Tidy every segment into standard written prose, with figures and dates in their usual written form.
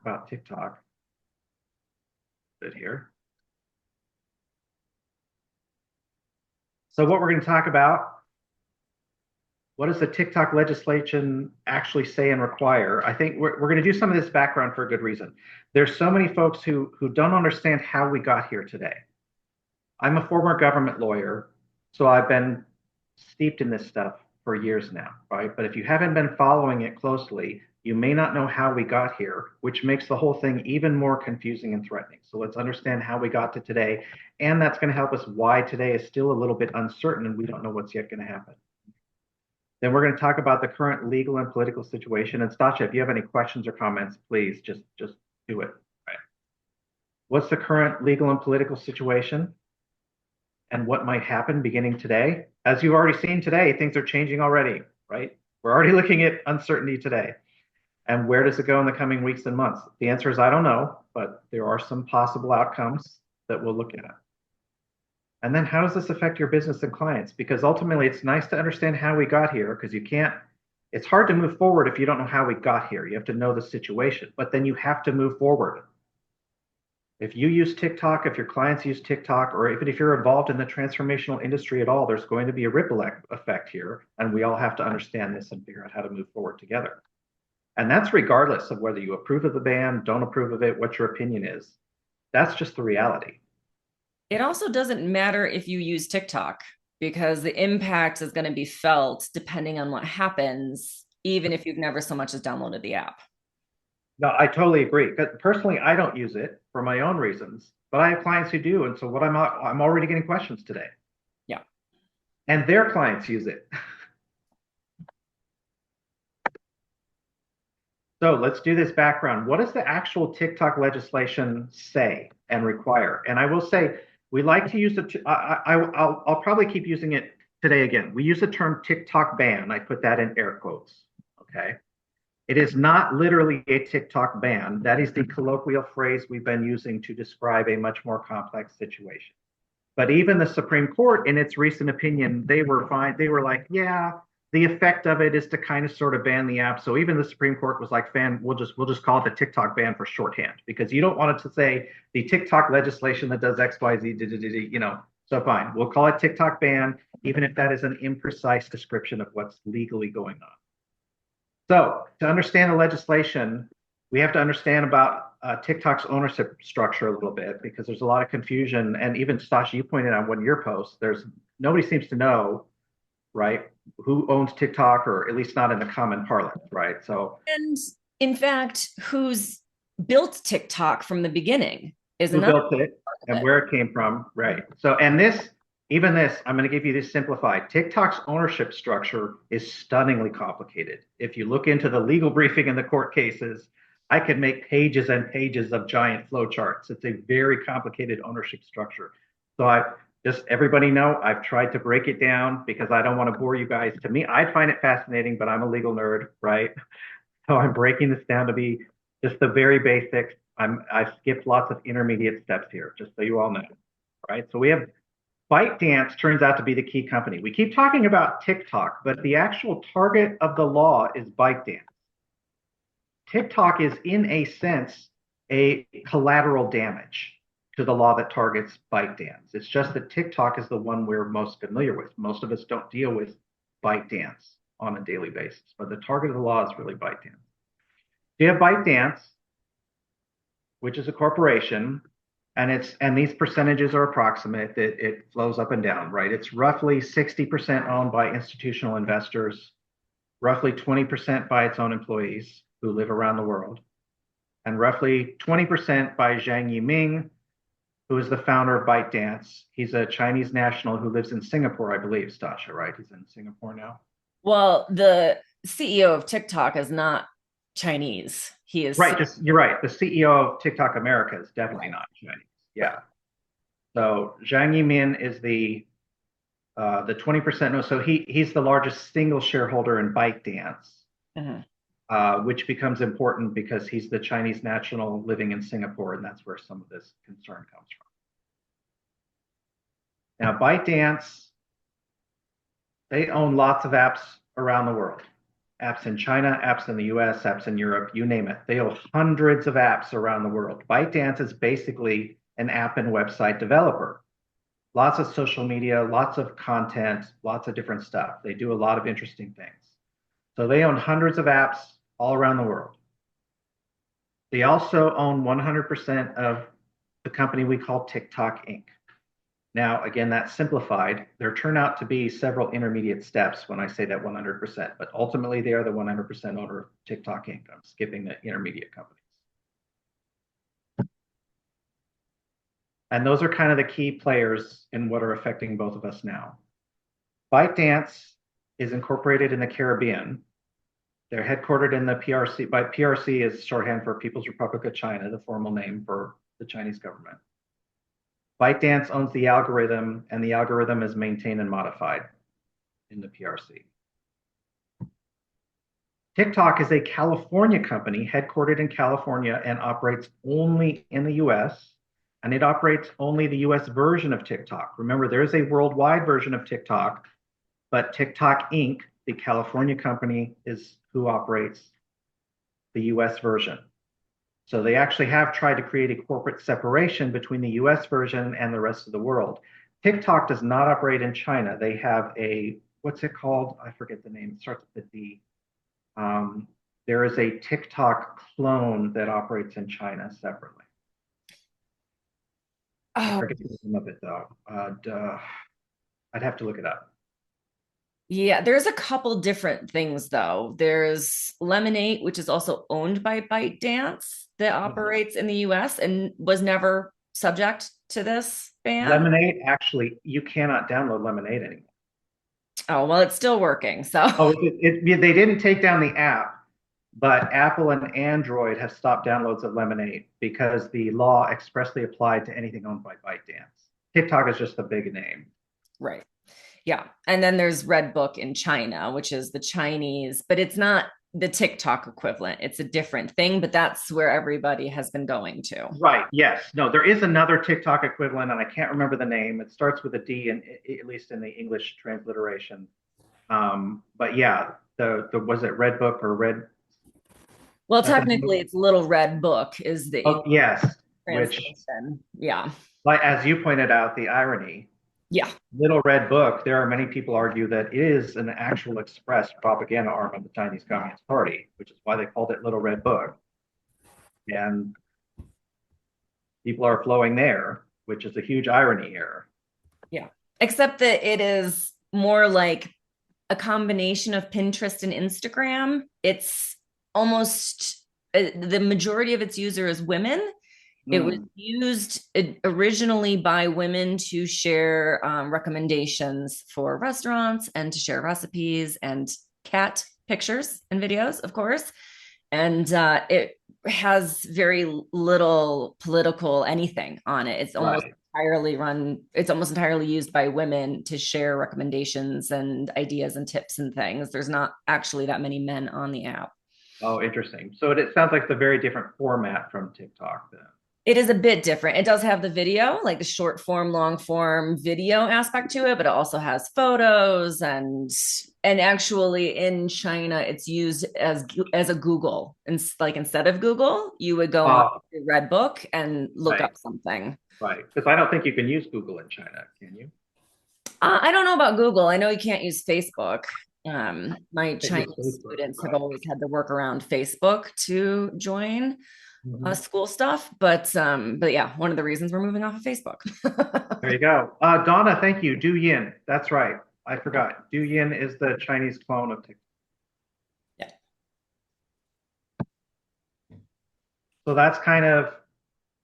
about TikTok a bit here. So what we're going to talk about, what does the TikTok legislation actually say and require? I think we're going to do some of this background for a good reason. There's so many folks who don't understand how we got here today. I'm a former government lawyer, so I've been steeped in this stuff for years now, right? But if you haven't been following it closely, you may not know how we got here, which makes the whole thing even more confusing and threatening. So let's understand how we got to today. And that's going to help us why today is still a little bit uncertain and we don't know what's yet going to happen. Then we're going to talk about the current legal and political situation. And Stasha, if you have any questions or comments, please just do it. Right. What's the current legal and political situation and what might happen beginning today? As you've already seen today, things are changing already, right? We're already looking at uncertainty today. And where does it go in the coming weeks and months? The answer is I don't know, but there are some possible outcomes that we'll look at. And then how does this affect your business and clients? Because ultimately it's nice to understand how we got here because it's hard to move forward if you don't know how we got here. You have to know the situation, but then you have to move forward. If you use TikTok, if your clients use TikTok, or even if you're involved in the transformational industry at all, there's going to be a ripple effect here. And we all have to understand this and figure out how to move forward together. And that's regardless of whether you approve of the ban, don't approve of it, what your opinion is. That's just the reality. It also doesn't matter if you use TikTok because the impact is going to be felt depending on what happens, even if you've never so much as downloaded the app. No, I totally agree. Because personally, I don't use it for my own reasons, but I have clients who do, and so I'm already getting questions today, Yeah. and their clients use it. So let's do this background. What does the actual TikTok legislation say and require? And I will say we like to use the. I'll probably keep using it today again. We use the term TikTok ban. I put that in air quotes. Okay. It is not literally a TikTok ban. That is the colloquial phrase we've been using to describe a much more complex situation. But even the Supreme Court, in its recent opinion, they were fine. They were like, yeah, the effect of it is to kind of sort of ban the app. So even the Supreme Court was like, fan, we'll just call it the TikTok ban for shorthand because you don't want it to say the TikTok legislation that does X, Y, Z, you know. So fine, we'll call it TikTok ban, even if that is an imprecise description of what's legally going on. So to understand the legislation, we have to understand about TikTok's ownership structure a little bit because there's a lot of confusion. And even Stasha, you pointed out one of your posts, there's nobody seems to know, right, who owns TikTok, or at least not in the common parlance, right? So And in fact, who's built TikTok from the beginning is who another built it part and of it. where it came from, right? So and this, even this, I'm going to give you this simplified. TikTok's ownership structure is stunningly complicated. If you look into the legal briefing in the court cases, I could make pages and pages of giant flow charts. It's a very complicated ownership structure. So I just everybody know I've tried to break it down because I don't want to bore you guys. To me, I find it fascinating, but I'm a legal nerd, right? So I'm breaking this down to be just the very basics. I've skipped lots of intermediate steps here, just so you all know. Right. So we have ByteDance turns out to be the key company. We keep talking about TikTok, but the actual target of the law is ByteDance. TikTok is, in a sense, a collateral damage to the law that targets ByteDance. It's just that TikTok is the one we're most familiar with. Most of us don't deal with ByteDance on a daily basis, but the target of the law is really ByteDance. You have ByteDance, which is a corporation, and these percentages are approximate. It flows up and down, right? It's roughly 60% owned by institutional investors, roughly 20% by its own employees who live around the world, and roughly 20% by Zhang Yiming, who is the founder of ByteDance. He's a Chinese national who lives in Singapore, I believe, Stasha, right? He's in Singapore now. Well, the CEO of TikTok is not Chinese. He is Right, just you're right. The CEO of TikTok America is definitely right. not Chinese. Right. Yeah. So Zhang Yimin is the 20%. No, so he's the largest single shareholder in ByteDance, Mhm. which becomes important because he's the Chinese national living in Singapore, and that's where some of this concern comes from. Now, ByteDance, they own lots of apps around the world. Apps in China, apps in the US, apps in Europe, you name it. They own hundreds of apps around the world. ByteDance is basically an app and website developer. Lots of social media, lots of content, lots of different stuff. They do a lot of interesting things. So they own hundreds of apps all around the world. They also own 100% of the company we call TikTok Inc. Now, again, that's simplified. There turn out to be several intermediate steps when I say that 100%, but ultimately they are the 100% owner of TikTok Inc. I'm skipping the intermediate companies. And those are kind of the key players in what are affecting both of us now. ByteDance is incorporated in the Caribbean. They're headquartered in the PRC. But PRC is shorthand for People's Republic of China, the formal name for the Chinese government. ByteDance owns the algorithm, and the algorithm is maintained and modified in the PRC. TikTok is a California company headquartered in California and operates only in the US, and it operates only the US version of TikTok. Remember, there's a worldwide version of TikTok, but TikTok Inc., the California company, is who operates the US version. So they actually have tried to create a corporate separation between the US version and the rest of the world. TikTok does not operate in China. They have a, what's it called? I forget the name. It starts with a D. There is a TikTok clone that operates in China separately. I Oh, forget the name of it though. I'd have to look it up. yeah, there's a couple different things though. There's Lemonade, which is also owned by ByteDance, that Mhm. operates in the US and was never subject to this ban. Lemonade, actually, you cannot download Lemonade anymore. Oh, well, it's still working. So, Oh, they didn't take down the app, but Apple and Android have stopped downloads of Lemonade because the law expressly applied to anything owned by ByteDance. TikTok is just a big name. right. Yeah. And then there's Red Book in China, which is the Chinese, but it's not the TikTok equivalent. It's a different thing, but that's where everybody has been going to. Right. Yes. No, there is another TikTok equivalent, and I can't remember the name. It starts with a D, and at least in the English transliteration. But yeah, the was it Red Book or Red? Well, That the technically, name? it's Little Red Book is the Oh English yes, which, translation. Yeah. like as you pointed out, the irony. Yeah. Little Red Book. There are many people argue that is an actual express propaganda arm of the Chinese Communist Party, which is why they called it Little Red Book. And people are flowing there, which is a huge irony here. Yeah. Except that it is more like a combination of Pinterest and Instagram. It's almost the majority of its user is women. It was Hmm. used originally by women to share recommendations for restaurants and to share recipes and cat pictures and videos, of course. And it has very little political anything on it. Right. It's almost entirely used by women to share recommendations and ideas and tips and things. There's not actually that many men on the app. Oh, interesting. So it sounds like it's a very different format from TikTok then. It is a bit different. It does have the video, like the short form, long form video aspect to it, but it also has photos and actually in China it's used as a Google. And like instead of Google, you would go on Oh, the Red Book and look right, up something. right. Because I don't think you can use Google in China, can you? I don't know about Google. I know you can't use Facebook. My Can't use Chinese Facebook, students have right? always had to work around Facebook to join Mhm. school stuff, but yeah, one of the reasons we're moving off of Facebook. There you go. Donna, thank you. Du Yin. That's right. I forgot. Du Yin is the Chinese clone of TikTok. Yeah. So that's kind of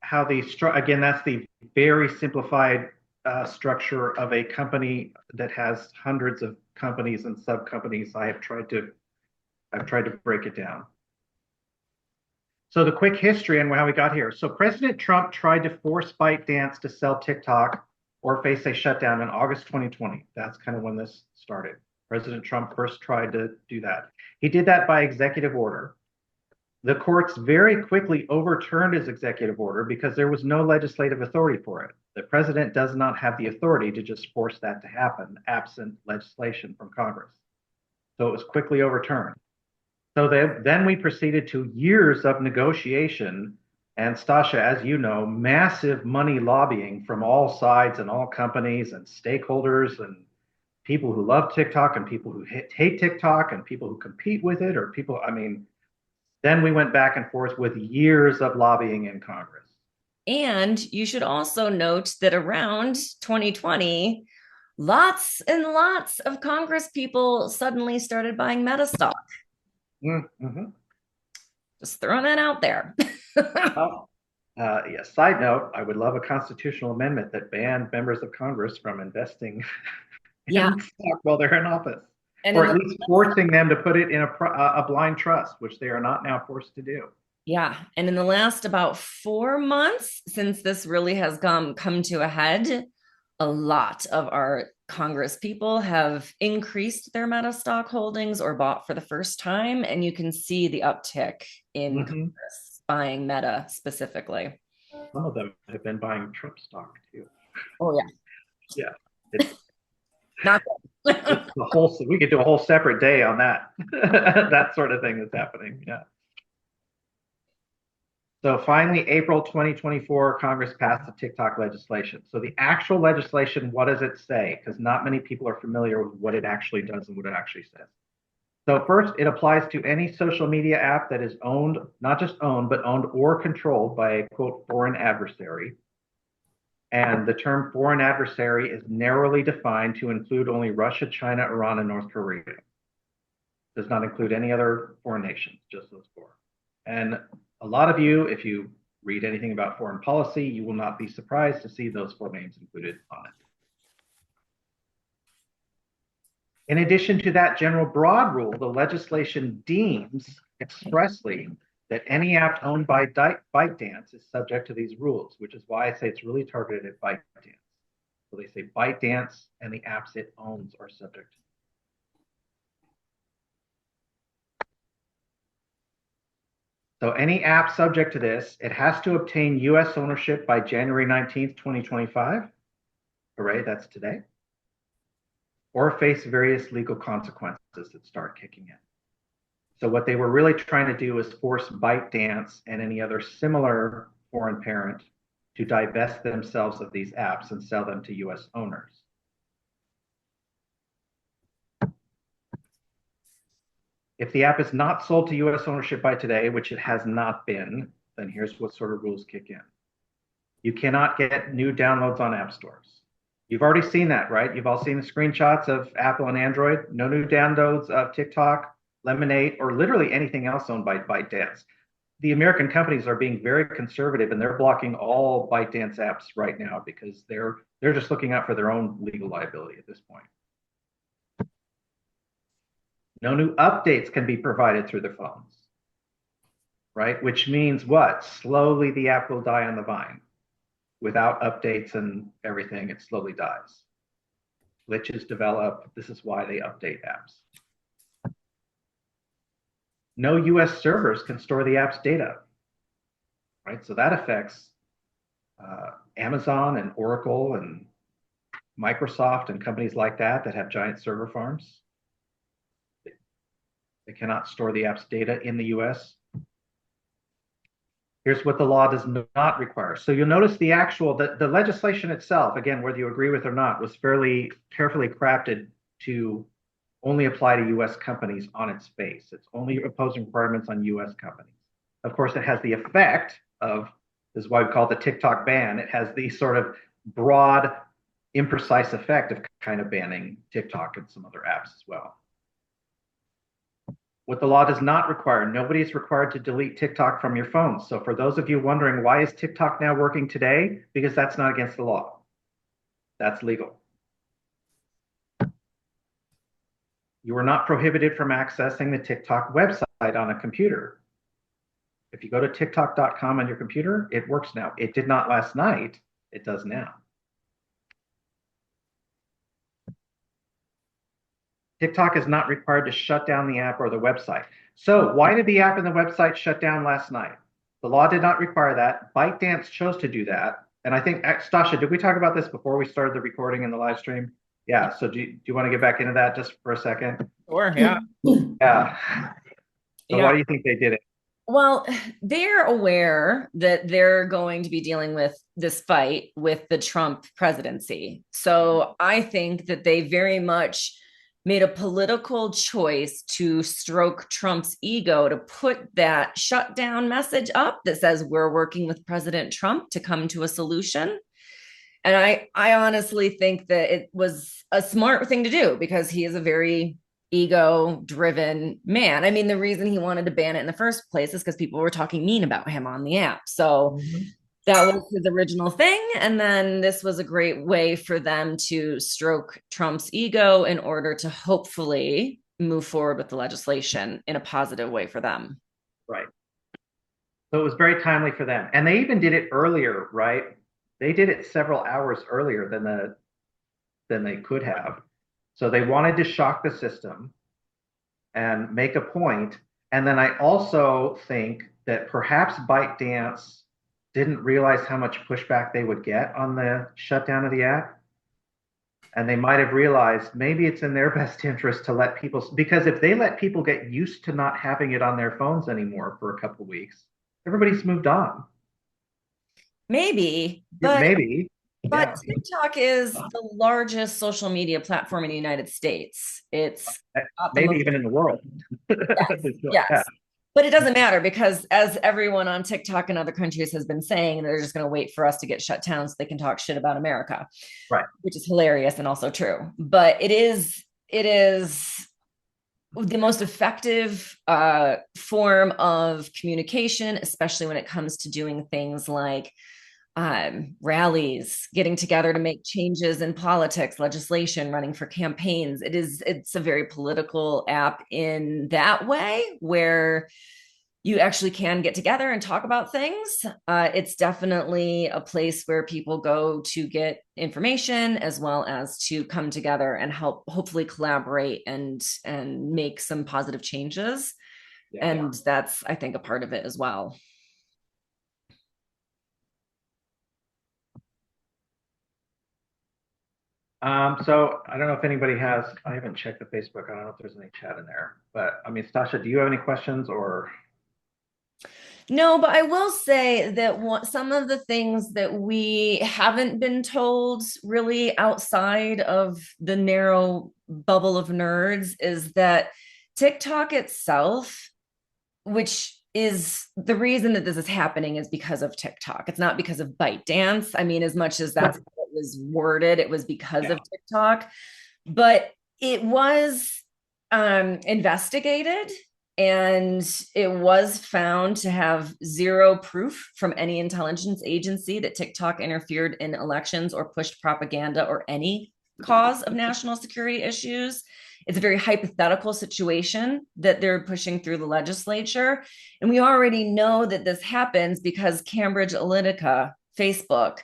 how again, that's the very simplified structure of a company that has hundreds of companies and sub companies. I've tried to break it down. So the quick history and how we got here. So President Trump tried to force ByteDance to sell TikTok or face a shutdown in August 2020. That's kind of when this started. President Trump first tried to do that. He did that by executive order. The courts very quickly overturned his executive order because there was no legislative authority for it. The president does not have the authority to just force that to happen absent legislation from Congress. So it was quickly overturned. So then we proceeded to years of negotiation and Stasha, as you know, massive money lobbying from all sides and all companies and stakeholders and people who love TikTok and people who hate TikTok and people who compete with it or people, I mean, then we went back and forth with years of lobbying in Congress. And you should also note that around 2020, lots and lots of Congress people suddenly started buying Meta stock. Mm-hmm. Just throwing that out there. Oh, yeah, side note, I would love a constitutional amendment that banned members of Congress from investing Yeah. in stock while they're in office, And or in at the least forcing them to put it in a blind trust, which they are not now forced to do. Yeah. And in the last about 4 months, since this really has come to a head, a lot of our Congress people have increased their Meta stock holdings or bought for the first time. And you can see the uptick in Mm-hmm. Congress buying Meta specifically. Some of them have been buying Trump stock too. Oh, yeah. Yeah, it's Not it's good. the whole. We could do a whole separate day on that. That sort of thing that's happening. Yeah. So finally, April 2024, Congress passed the TikTok legislation. So the actual legislation, what does it say? Because not many people are familiar with what it actually does and what it actually says. So first, it applies to any social media app that is owned, not just owned, but owned or controlled by a quote foreign adversary. And the term foreign adversary is narrowly defined to include only Russia, China, Iran, and North Korea. Does not include any other foreign nations, just those four. And a lot of you, if you read anything about foreign policy, you will not be surprised to see those four names included on it. In addition to that general broad rule, the legislation deems expressly that any app owned by ByteDance is subject to these rules, which is why I say it's really targeted at ByteDance. So they say ByteDance and the apps it owns are subject to. So any app subject to this, it has to obtain US ownership by January 19th, 2025. Hooray, that's today. Or face various legal consequences that start kicking in. So what they were really trying to do is force ByteDance and any other similar foreign parent to divest themselves of these apps and sell them to US owners. If the app is not sold to US ownership by today, which it has not been, then here's what sort of rules kick in. You cannot get new downloads on app stores. You've already seen that, right? You've all seen the screenshots of Apple and Android. No new downloads of TikTok, Lemonade, or literally anything else owned by ByteDance. The American companies are being very conservative and they're blocking all ByteDance apps right now because they're just looking out for their own legal liability at this point. No new updates can be provided through the phones, right? Which means what? Slowly the app will die on the vine. Without updates and everything, it slowly dies. Glitches develop. This is why they update apps. No US servers can store the app's data, right? So that affects Amazon and Oracle and Microsoft and companies like that that have giant server farms. They cannot store the app's data in the US. Here's what the law does not require. So you'll notice the legislation itself, again, whether you agree with it or not, was fairly carefully crafted to only apply to US companies on its face. It's only imposing requirements on US companies. Of course, it has the effect of, this is why we call it the TikTok ban. It has the sort of broad, imprecise effect of kind of banning TikTok and some other apps as well. What the law does not require, nobody is required to delete TikTok from your phone. So for those of you wondering, why is TikTok now working today? Because that's not against the law. That's legal. You are not prohibited from accessing the TikTok website on a computer. If you go to TikTok.com on your computer, it works now. It did not last night. It does now. TikTok is not required to shut down the app or the website. So why did the app and the website shut down last night? The law did not require that. ByteDance chose to do that. And I think, Stasha, did we talk about this before we started the recording and the live stream? Yeah. So do you want to get back into that just for a second? Sure, yeah. Yeah. So why Yeah. do you think they did it? Well, they're aware that they're going to be dealing with this fight with the Trump presidency. So I think that they very much made a political choice to stroke Trump's ego to put that shutdown message up that says we're working with President Trump to come to a solution. And I honestly think that it was a smart thing to do because he is a very ego driven man. I mean, the reason he wanted to ban it in the first place is because people were talking mean about him on the app. So Mhm. that was his original thing. And then this was a great way for them to stroke Trump's ego in order to hopefully move forward with the legislation in a positive way for them. Right. So it was very timely for them. And they even did it earlier, right? They did it several hours earlier than they could have. So they wanted to shock the system and make a point. And then I also think that perhaps ByteDance didn't realize how much pushback they would get on the shutdown of the app. And they might have realized maybe it's in their best interest to let people, because if they let people get used to not having it on their phones anymore for a couple of weeks, everybody's moved on. Maybe, Yeah, but maybe. But Yeah. TikTok is the largest social media platform in the United States. It's got the Maybe most, even in the world. yes, Yeah. yes. But it doesn't matter because, as everyone on TikTok and other countries has been saying, they're just going to wait for us to get shut down so they can talk shit about America, Right. which is hilarious and also true. But it is the most effective form of communication, especially when it comes to doing things like rallies, getting together to make changes in politics, legislation, running for campaigns. It's a very political app in that way where you actually can get together and talk about things. It's definitely a place where people go to get information as well as to come together and help hopefully collaborate and make some positive changes. Yeah. And that's, I think, a part of it as well. So I don't know if anybody has, I haven't checked the Facebook. I don't know if there's any chat in there, but I mean, Stasha, do you have any questions or? No, but I will say that some of the things that we haven't been told really outside of the narrow bubble of nerds is that TikTok itself, which is the reason that this is happening, is because of TikTok. It's not because of ByteDance. I mean, as much as that's how it was worded, it was because Yeah. of TikTok. But it was investigated and it was found to have zero proof from any intelligence agency that TikTok interfered in elections or pushed propaganda or any cause of national security issues. It's a very hypothetical situation that they're pushing through the legislature. And we already know that this happens because Cambridge Analytica, Facebook,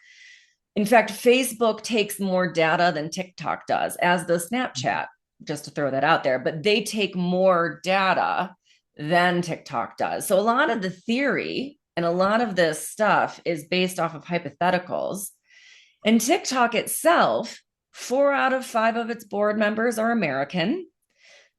in fact, Facebook takes more data than TikTok does, as does Snapchat, just to throw that out there. But they take more data than TikTok does. So a lot of the theory and a lot of this stuff is based off of hypotheticals. And TikTok itself, 4 out of 5 of its board members are American.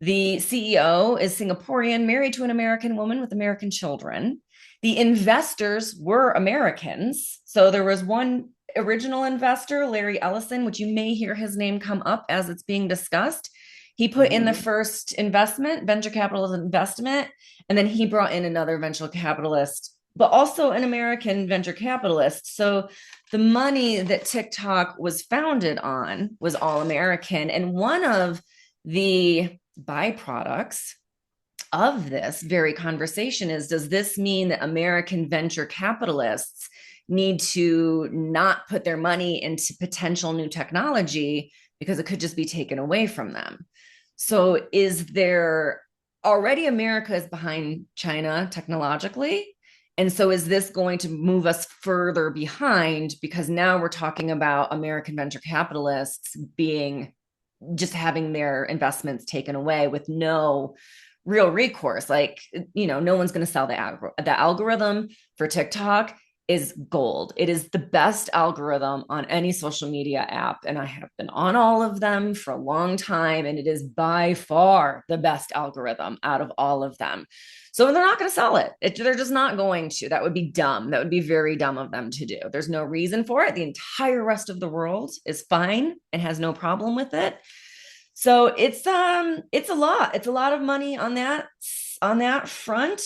The CEO is Singaporean, married to an American woman with American children. The investors were Americans. So there was one original investor, Larry Ellison, which you may hear his name come up as it's being discussed. He put in the first investment, venture capitalist investment, and then he brought in another venture capitalist, but also an American venture capitalist. So the money that TikTok was founded on was all American. And one of the byproducts of this very conversation is, does this mean that American venture capitalists need to not put their money into potential new technology because it could just be taken away from them? So is there already, America is behind China technologically? And so is this going to move us further behind because now we're talking about American venture capitalists being just having their investments taken away with no real recourse? Like, no one's going to sell the algorithm for TikTok. is gold. It is the best algorithm on any social media app. And I have been on all of them for a long time. And it is by far the best algorithm out of all of them. So they're not going to sell it. They're just not going to. That would be dumb. That would be very dumb of them to do. There's no reason for it. The entire rest of the world is fine and has no problem with it. So it's a lot. It's a lot of money on that front.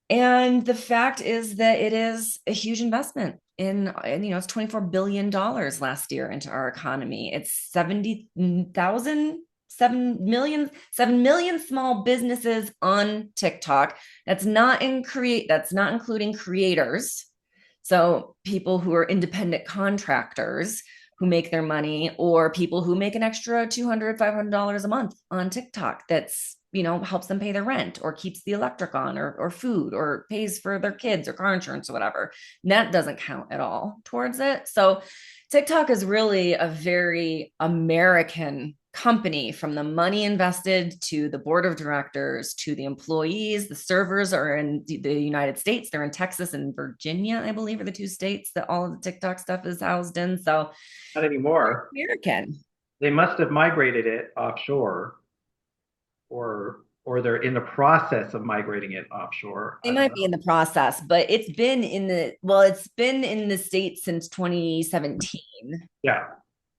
And the fact is that it is a huge investment and it's $24 billion last year into our economy. It's 70,000, 7 million small businesses on TikTok. That's not including creators. So people who are independent contractors who make their money, or people who make an extra $200, $500 a month on TikTok that's helps them pay their rent or keeps the electric on or food or pays for their kids or car insurance or whatever. And that doesn't count at all towards it. So TikTok is really a very American company, from the money invested to the board of directors to the employees. The servers are in the United States. They're in Texas and Virginia, I believe, are the two states that all of the TikTok stuff is housed in. So Not anymore. American. They must have migrated it offshore, or they're in the process of migrating it offshore. They I don't might be know. in the process, but it's been in the States since 2017. Yeah.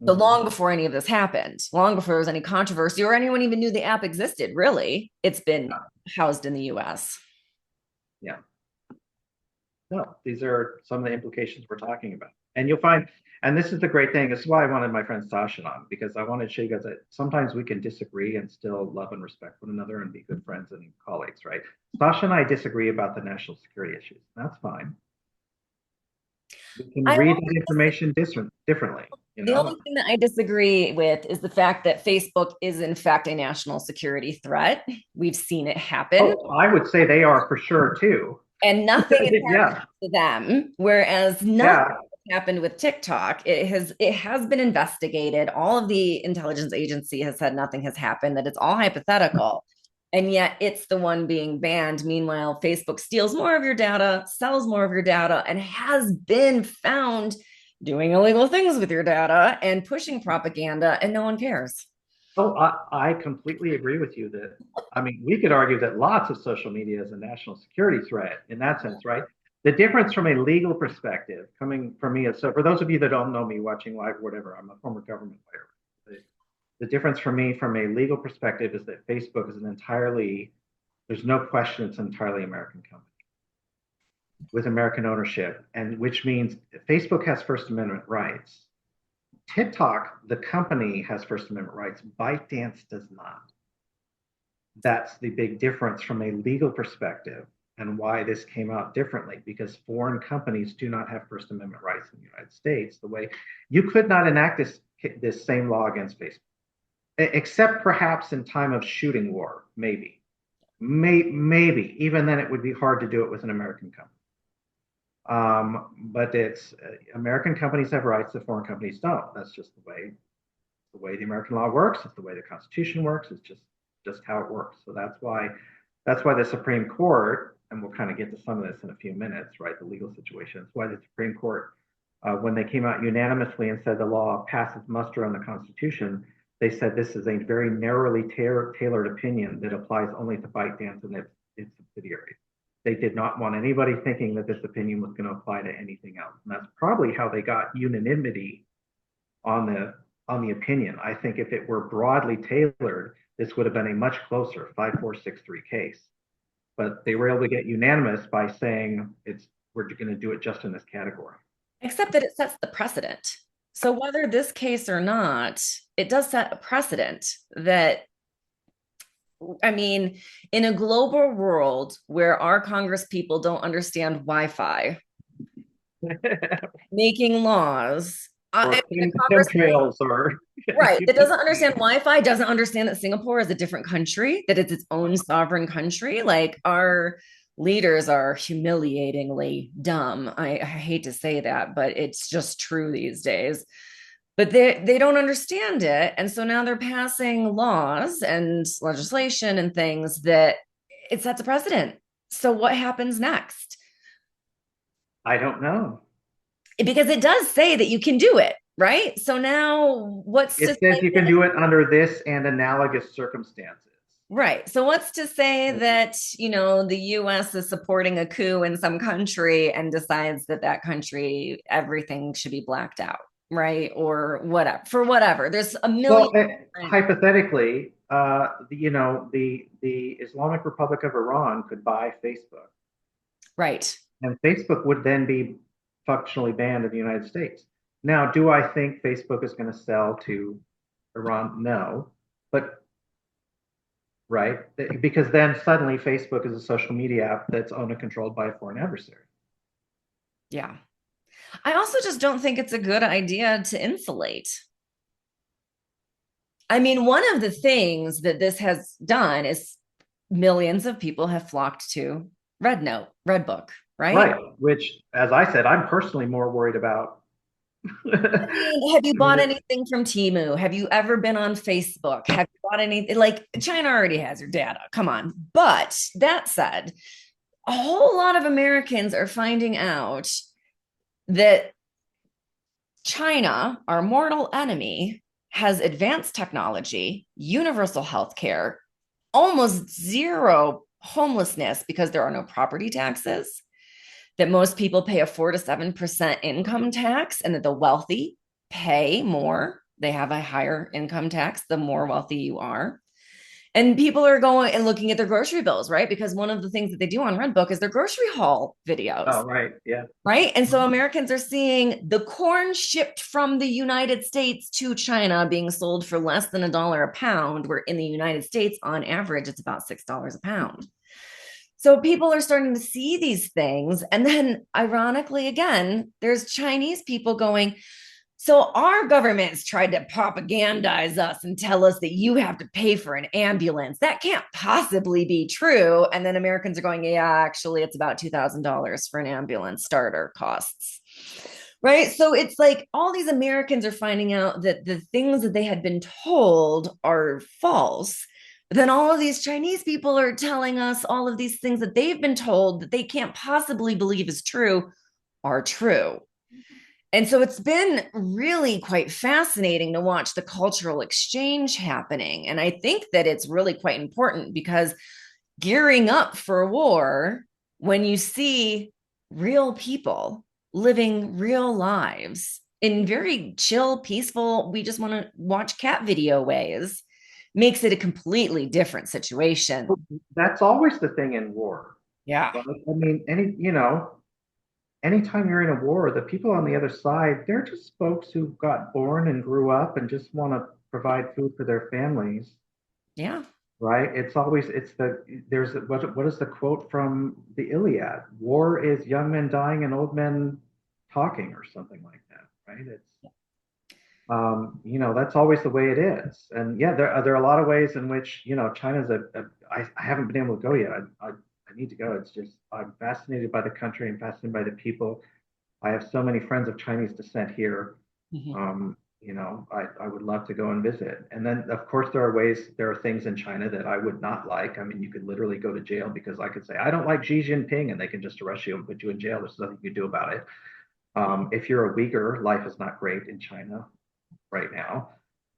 So Mhm. long before any of this happened, long before there was any controversy or anyone even knew the app existed, really. It's been Yeah. housed in the US. Yeah. No, these are some of the implications we're talking about. And you'll find, and this is the great thing. This is why I wanted my friend Sasha on, because I wanted to show you guys that sometimes we can disagree and still love and respect one another and be good friends and colleagues, right? Sasha and I disagree about the national security issues. That's fine. We can I read that information differently, you The only know? thing that I disagree with is the fact that Facebook is, in fact, a national security threat. We've seen it happen, Oh, I would say they are for sure too. and nothing has happened Yeah. to them. Whereas nothing Yeah. happened with TikTok. It has been investigated. All of the intelligence agency has said nothing has happened, that it's all hypothetical. And yet it's the one being banned. Meanwhile, Facebook steals more of your data, sells more of your data, and has been found doing illegal things with your data and pushing propaganda, and no one cares. Oh, I completely agree with you that, I mean, we could argue that lots of social media is a national security threat in that sense, right? The difference from a legal perspective, coming from me, so for those of you that don't know me watching live, whatever, I'm a former government lawyer. The difference for me from a legal perspective is that Facebook is there's no question it's an entirely American company with American ownership, and which means Facebook has First Amendment rights. TikTok, the company, has First Amendment rights. ByteDance does not. That's the big difference from a legal perspective and why this came out differently, because foreign companies do not have First Amendment rights in the United States. The way you could not enact this same law against Facebook, except perhaps in time of shooting war, maybe. Maybe even then it would be hard to do it with an American company. But it's American companies have rights that foreign companies don't. That's just the way the American law works. It's the way the Constitution works. It's just how it works. So that's why the Supreme Court, and we'll kind of get to some of this in a few minutes, right? The legal situation. It's why the Supreme Court, when they came out unanimously and said the law passes muster on the Constitution, they said this is a very narrowly tailored opinion that applies only to ByteDance and its subsidiaries. They did not want anybody thinking that this opinion was going to apply to anything else. And that's probably how they got unanimity on the opinion. I think if it were broadly tailored, this would have been a much closer 5-4-6-3 case. But they were able to get unanimous by saying we're going to do it just in this category. Except that it sets the precedent. So whether this case or not, it does set a precedent that, I mean, in a global world where our Congress people don't understand Wi-Fi, making laws, Or Congress, chemtrails or right, it doesn't understand Wi-Fi, doesn't understand that Singapore is a different country, that it's its own sovereign country. Like, our leaders are humiliatingly dumb. I hate to say that, but it's just true these days. But they don't understand it, and so now they're passing laws and legislation and things that it sets a precedent. So what happens next? I don't know. Because it does say that you can do it, right? So now what's to It says say you can that, do it under this and analogous circumstances. right? So what's to say that, the US is supporting a coup in some country and decides that that country, everything should be blacked out, right? Or whatever, for whatever. There's a million Well, different, hypothetically, the Islamic Republic of Iran could buy Facebook, right. and Facebook would then be functionally banned in the United States. Now, do I think Facebook is going to sell to Iran? No, but right, because then suddenly Facebook is a social media app that's owned and controlled by a foreign adversary. Yeah. I also just don't think it's a good idea to insulate. I mean, one of the things that this has done is millions of people have flocked to Redbook, right? Right, which, as I said, I'm personally more worried about. I mean, have you I bought mean, anything from Temu? Have you ever been on Facebook? Have you bought anything? Like China already has your data. Come on. But that said, a whole lot of Americans are finding out that China, our mortal enemy, has advanced technology, universal health care, almost zero homelessness because there are no property taxes, that most people pay a 4 to 7% income tax, and that the wealthy pay more. They have a higher income tax the more wealthy you are. And people are going and looking at their grocery bills, right? Because one of the things that they do on Redbook is their grocery haul videos, oh, right, yeah. right? And so Americans are seeing the corn shipped from the United States to China being sold for less than $1 a pound, where in the United States, on average, it's about $6 a pound. So people are starting to see these things. And then, ironically, again, there's Chinese people going, so our government's tried to propagandize us and tell us that you have to pay for an ambulance. That can't possibly be true. And then Americans are going, yeah, actually, it's about $2,000 for an ambulance starter costs. Right. So it's like all these Americans are finding out that the things that they had been told are false. But then all of these Chinese people are telling us all of these things that they've been told that they can't possibly believe is true are true. And so it's been really quite fascinating to watch the cultural exchange happening. And I think that it's really quite important because gearing up for a war, when you see real people living real lives in very chill, peaceful, we just want to watch cat video ways, makes it a completely different situation. That's always the thing in war. Yeah. Right? I mean, anytime you're in a war, the people on the other side, they're just folks who got born and grew up and just want to provide food for their families, Yeah. right? What is the quote from the Iliad? War is young men dying and old men talking, or something like that, right? That's always the way it is. And yeah, there are a lot of ways in which, China's I haven't been able to go yet. I need to go. It's just, I'm fascinated by the country. I'm fascinated by the people. I have so many friends of Chinese descent here. Mhm. I would love to go and visit. And then, of course, there are things in China that I would not like. I mean, you could literally go to jail because I could say, I don't like Xi Jinping, and they can just arrest you and put you in jail. There's nothing you can do about it. If you're a Uyghur, life is not great in China right now.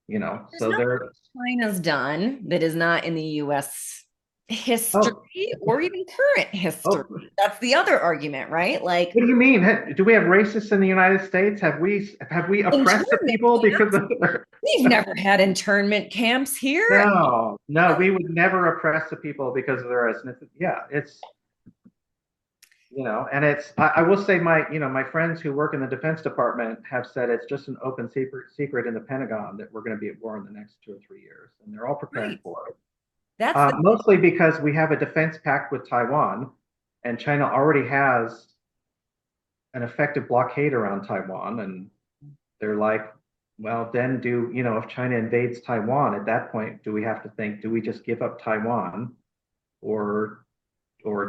There's So nothing there. China's done that is not in the US history Oh, or even current history. oh, That's the other argument, right? Like what do you mean? Do we have racists in the United States? Have we oppressed the internment people because camps. of their? We've never had internment camps here. No, no, we would never oppress the people because of their ethnicity. Yeah, and I will say my friends who work in the Defense Department have said it's just an open secret in the Pentagon that we're going to be at war in the next 2 or 3 years, and they're all preparing Right. for it. That's the Mostly because we have a defense pact with Taiwan, and China already has an effective blockade around Taiwan, and they're like, well, then if China invades Taiwan, at that point, do we have to think, do we just give up Taiwan, or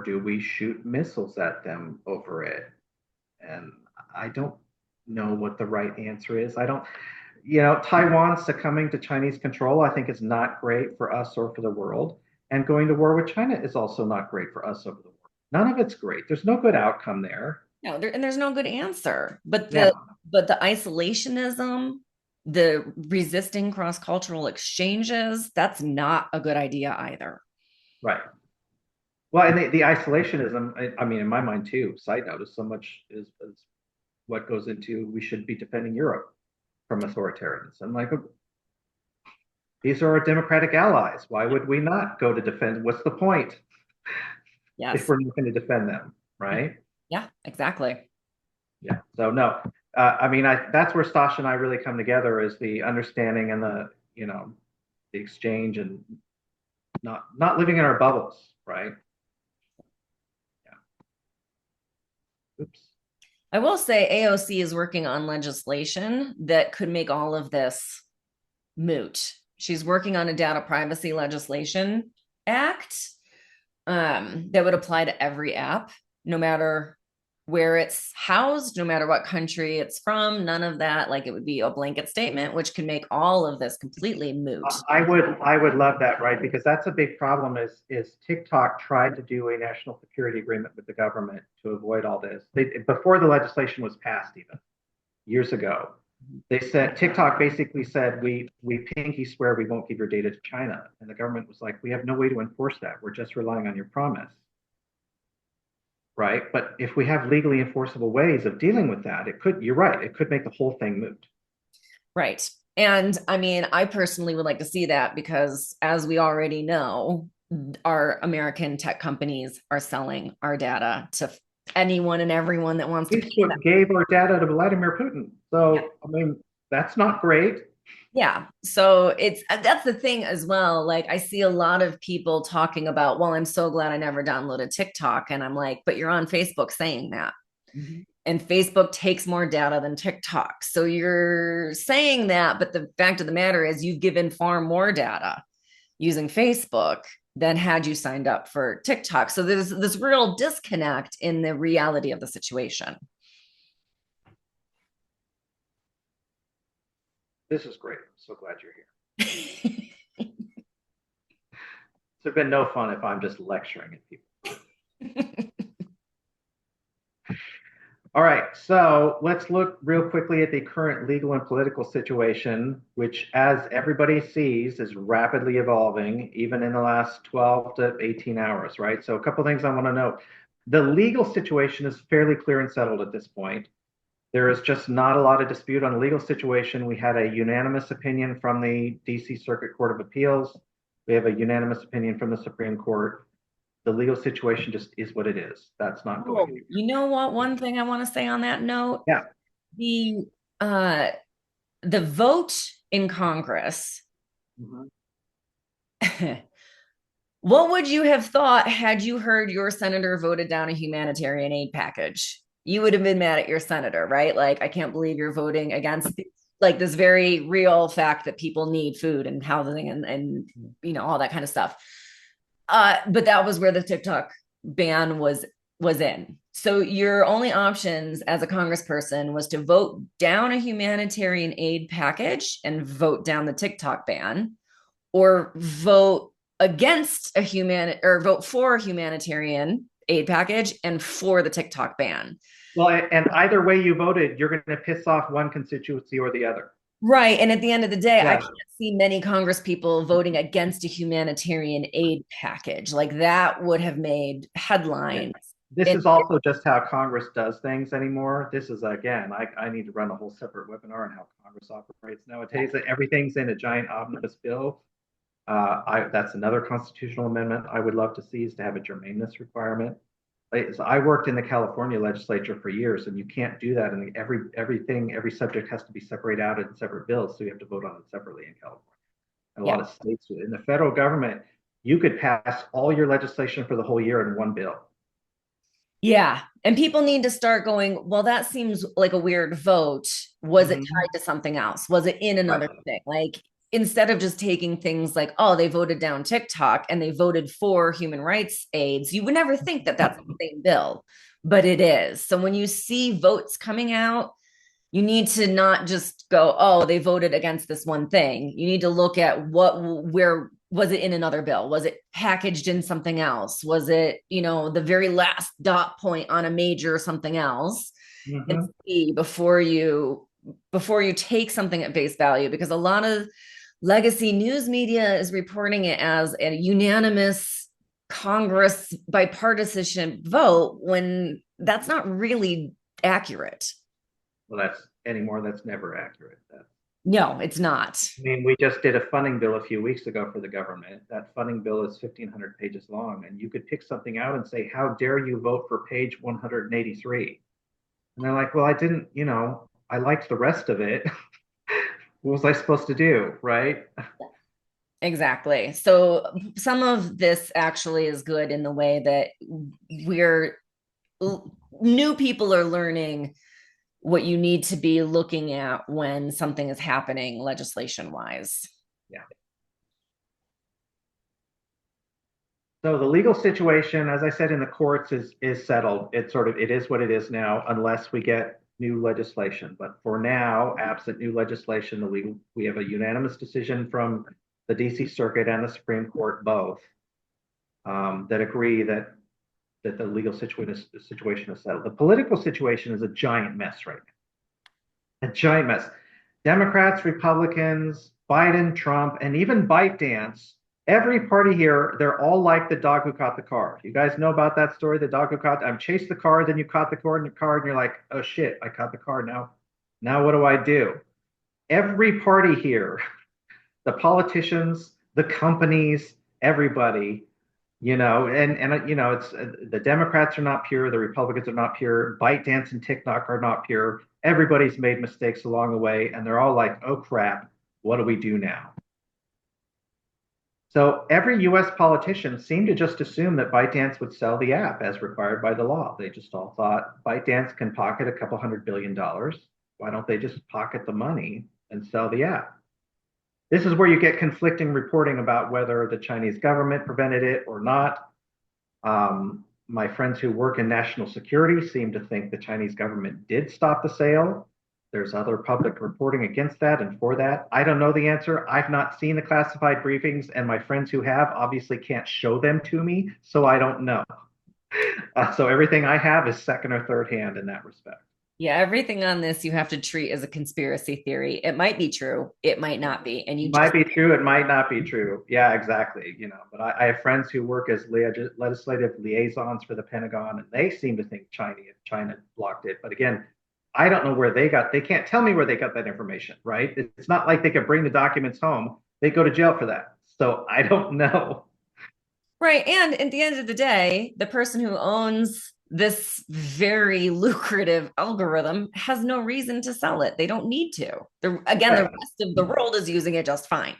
do we shoot missiles at them over it? And I don't know what the right answer is. I don't, Taiwan succumbing to Chinese control, I think is not great for us or for the world. And going to war with China is also not great for us over the world. None of it's great. There's no good outcome there. No, and there's no good answer. But Yeah, the isolationism, the resisting cross-cultural exchanges, that's not a good idea either. right. Well, and the isolationism, I mean, in my mind too, side note, is so much is what goes into we should be defending Europe from authoritarians. I'm like, these are our democratic allies. Why would we not go to defend? What's the point if Yes. we're not going to defend them, right? Yeah, exactly. Yeah. So no, I mean, that's where Stasha and I really come together is the understanding and the the exchange and not living in our bubbles, right? Yeah. Oops. I will say AOC is working on legislation that could make all of this moot. She's working on a data privacy legislation act that would apply to every app, no matter where it's housed, no matter what country it's from, none of that. Like it would be a blanket statement, which can make all of this completely moot. I would love that, right? Because that's a big problem is TikTok tried to do a national security agreement with the government to avoid all this. Before the legislation was passed, even years ago, they said TikTok basically said we pinky swear we won't give your data to China, and the government was like, we have no way to enforce that. We're just relying on your promise, right? But if we have legally enforceable ways of dealing with that, it could. You're right. It could make the whole thing moot. Right. And I mean, I personally would like to see that because, as we already know, our American tech companies are selling our data to anyone and everyone that wants to pay them. Facebook gave our data to Vladimir Putin, Yeah. so I mean that's not great. Yeah. So it's that's the thing as well. Like I see a lot of people talking about, well, I'm so glad I never downloaded TikTok. And I'm like, but you're on Facebook saying that. Mm-hmm. And Facebook takes more data than TikTok. So you're saying that, but the fact of the matter is you've given far more data using Facebook than had you signed up for TikTok. So there's this real disconnect in the reality of the situation. This is great. I'm so glad you're here. It's been no fun if I'm just lecturing at people. All right, so let's look real quickly at the current legal and political situation, which, as everybody sees, is rapidly evolving, even in the last 12 to 18 hours, right? So, a couple of things I want to note. The legal situation is fairly clear and settled at this point. There is just not a lot of dispute on the legal situation. We had a unanimous opinion from the DC Circuit Court of Appeals. We have a unanimous opinion from the Supreme Court. The legal situation just is what it is. That's not going anywhere. You know what? One thing I want to say on that note, Yeah. the uh the vote in Congress. Mhm. What would you have thought had you heard your senator voted down a humanitarian aid package? You would have been mad at your senator, right? Like, I can't believe you're voting against like this very real fact that people need food and housing and all that kind of stuff. But that was where the TikTok ban was in. So your only options as a congressperson was to vote down a humanitarian aid package and vote down the TikTok ban, or vote against a human or vote for a humanitarian aid package and for the TikTok ban. Well, and either way you voted, you're going to piss off one constituency or the other. Right. And at the end of the day, I Yeah. can't see many Congress people voting against a humanitarian aid package. Like that would have made headlines. This And is also just how Congress does things anymore. This is, again, I need to run a whole separate webinar on how Congress operates nowadays. Everything's in a giant omnibus bill. That's another constitutional amendment I would love to see, is to have a germaneness requirement. I worked in the California legislature for years, and you can't do that. And every subject has to be separated out in separate bills, so you have to vote on it separately in California. And a lot of states do. In the federal government, you could pass all your legislation for the whole year in one bill. yeah. And people need to start going, well, that seems like a weird vote. Was it tied to something else? Was it in another thing? Like instead of just taking things like, oh, they voted down TikTok and they voted for human rights aids, you would never think that that's the same bill, but it is. So when you see votes coming out, you need to not just go, oh, they voted against this one thing. You need to look at was it in another bill? Was it packaged in something else? Was it, the very last dot point on a major something else? And Hmm. see before you take something at face value, because a lot of legacy news media is reporting it as a unanimous Congress bipartisan vote when that's not really accurate. Well, that's never accurate. No, it's not. I mean, we just did a funding bill a few weeks ago for the government. That funding bill is 1,500 pages long, and you could pick something out and say, "How dare you vote for page 183?" And they're like, "Well, I didn't, I liked the rest of it. What was I supposed to do?" Right? Exactly. So some of this actually is good in the way that we're new people are learning what you need to be looking at when something is happening legislation wise. Yeah. So the legal situation, as I said, in the courts is settled. It is what it is now, unless we get new legislation. But for now, absent new legislation, we have a unanimous decision from the DC Circuit and the Supreme Court both, that agree that the legal situation is settled. The political situation is a giant mess right now. A giant mess. Democrats, Republicans, Biden, Trump, and even ByteDance, every party here, they're all like the dog who caught the car. You guys know about that story? The dog who caught, chased the car, then you caught the car in the car, and you're like, oh shit, I caught the car now. Now what do I do? Every party here, the politicians, the companies, everybody, it's the Democrats are not pure, the Republicans are not pure, ByteDance and TikTok are not pure. Everybody's made mistakes along the way, and they're all like, "Oh crap, what do we do now?" So every U.S. politician seemed to just assume that ByteDance would sell the app as required by the law. They just all thought ByteDance can pocket a couple $100 billion. Why don't they just pocket the money and sell the app? This is where you get conflicting reporting about whether the Chinese government prevented it or not. My friends who work in national security seem to think the Chinese government did stop the sale. There's other public reporting against that and for that. I don't know the answer. I've not seen the classified briefings, and my friends who have obviously can't show them to me, so I don't know. So everything I have is second or third hand in that respect. Yeah, everything on this you have to treat as a conspiracy theory. It might be true, it might not be, and you Might just be true, it might not be true. Yeah, exactly. But I have friends who work as legislative liaisons for the Pentagon, and they seem to think China blocked it. But again, I don't know where they can't tell me where they got that information, right? It's not like they could bring the documents home. They go to jail for that. So I don't know. right. And at the end of the day, the person who owns this very lucrative algorithm has no reason to sell it. They don't need to. Again, the Right. rest of the world is using it just fine.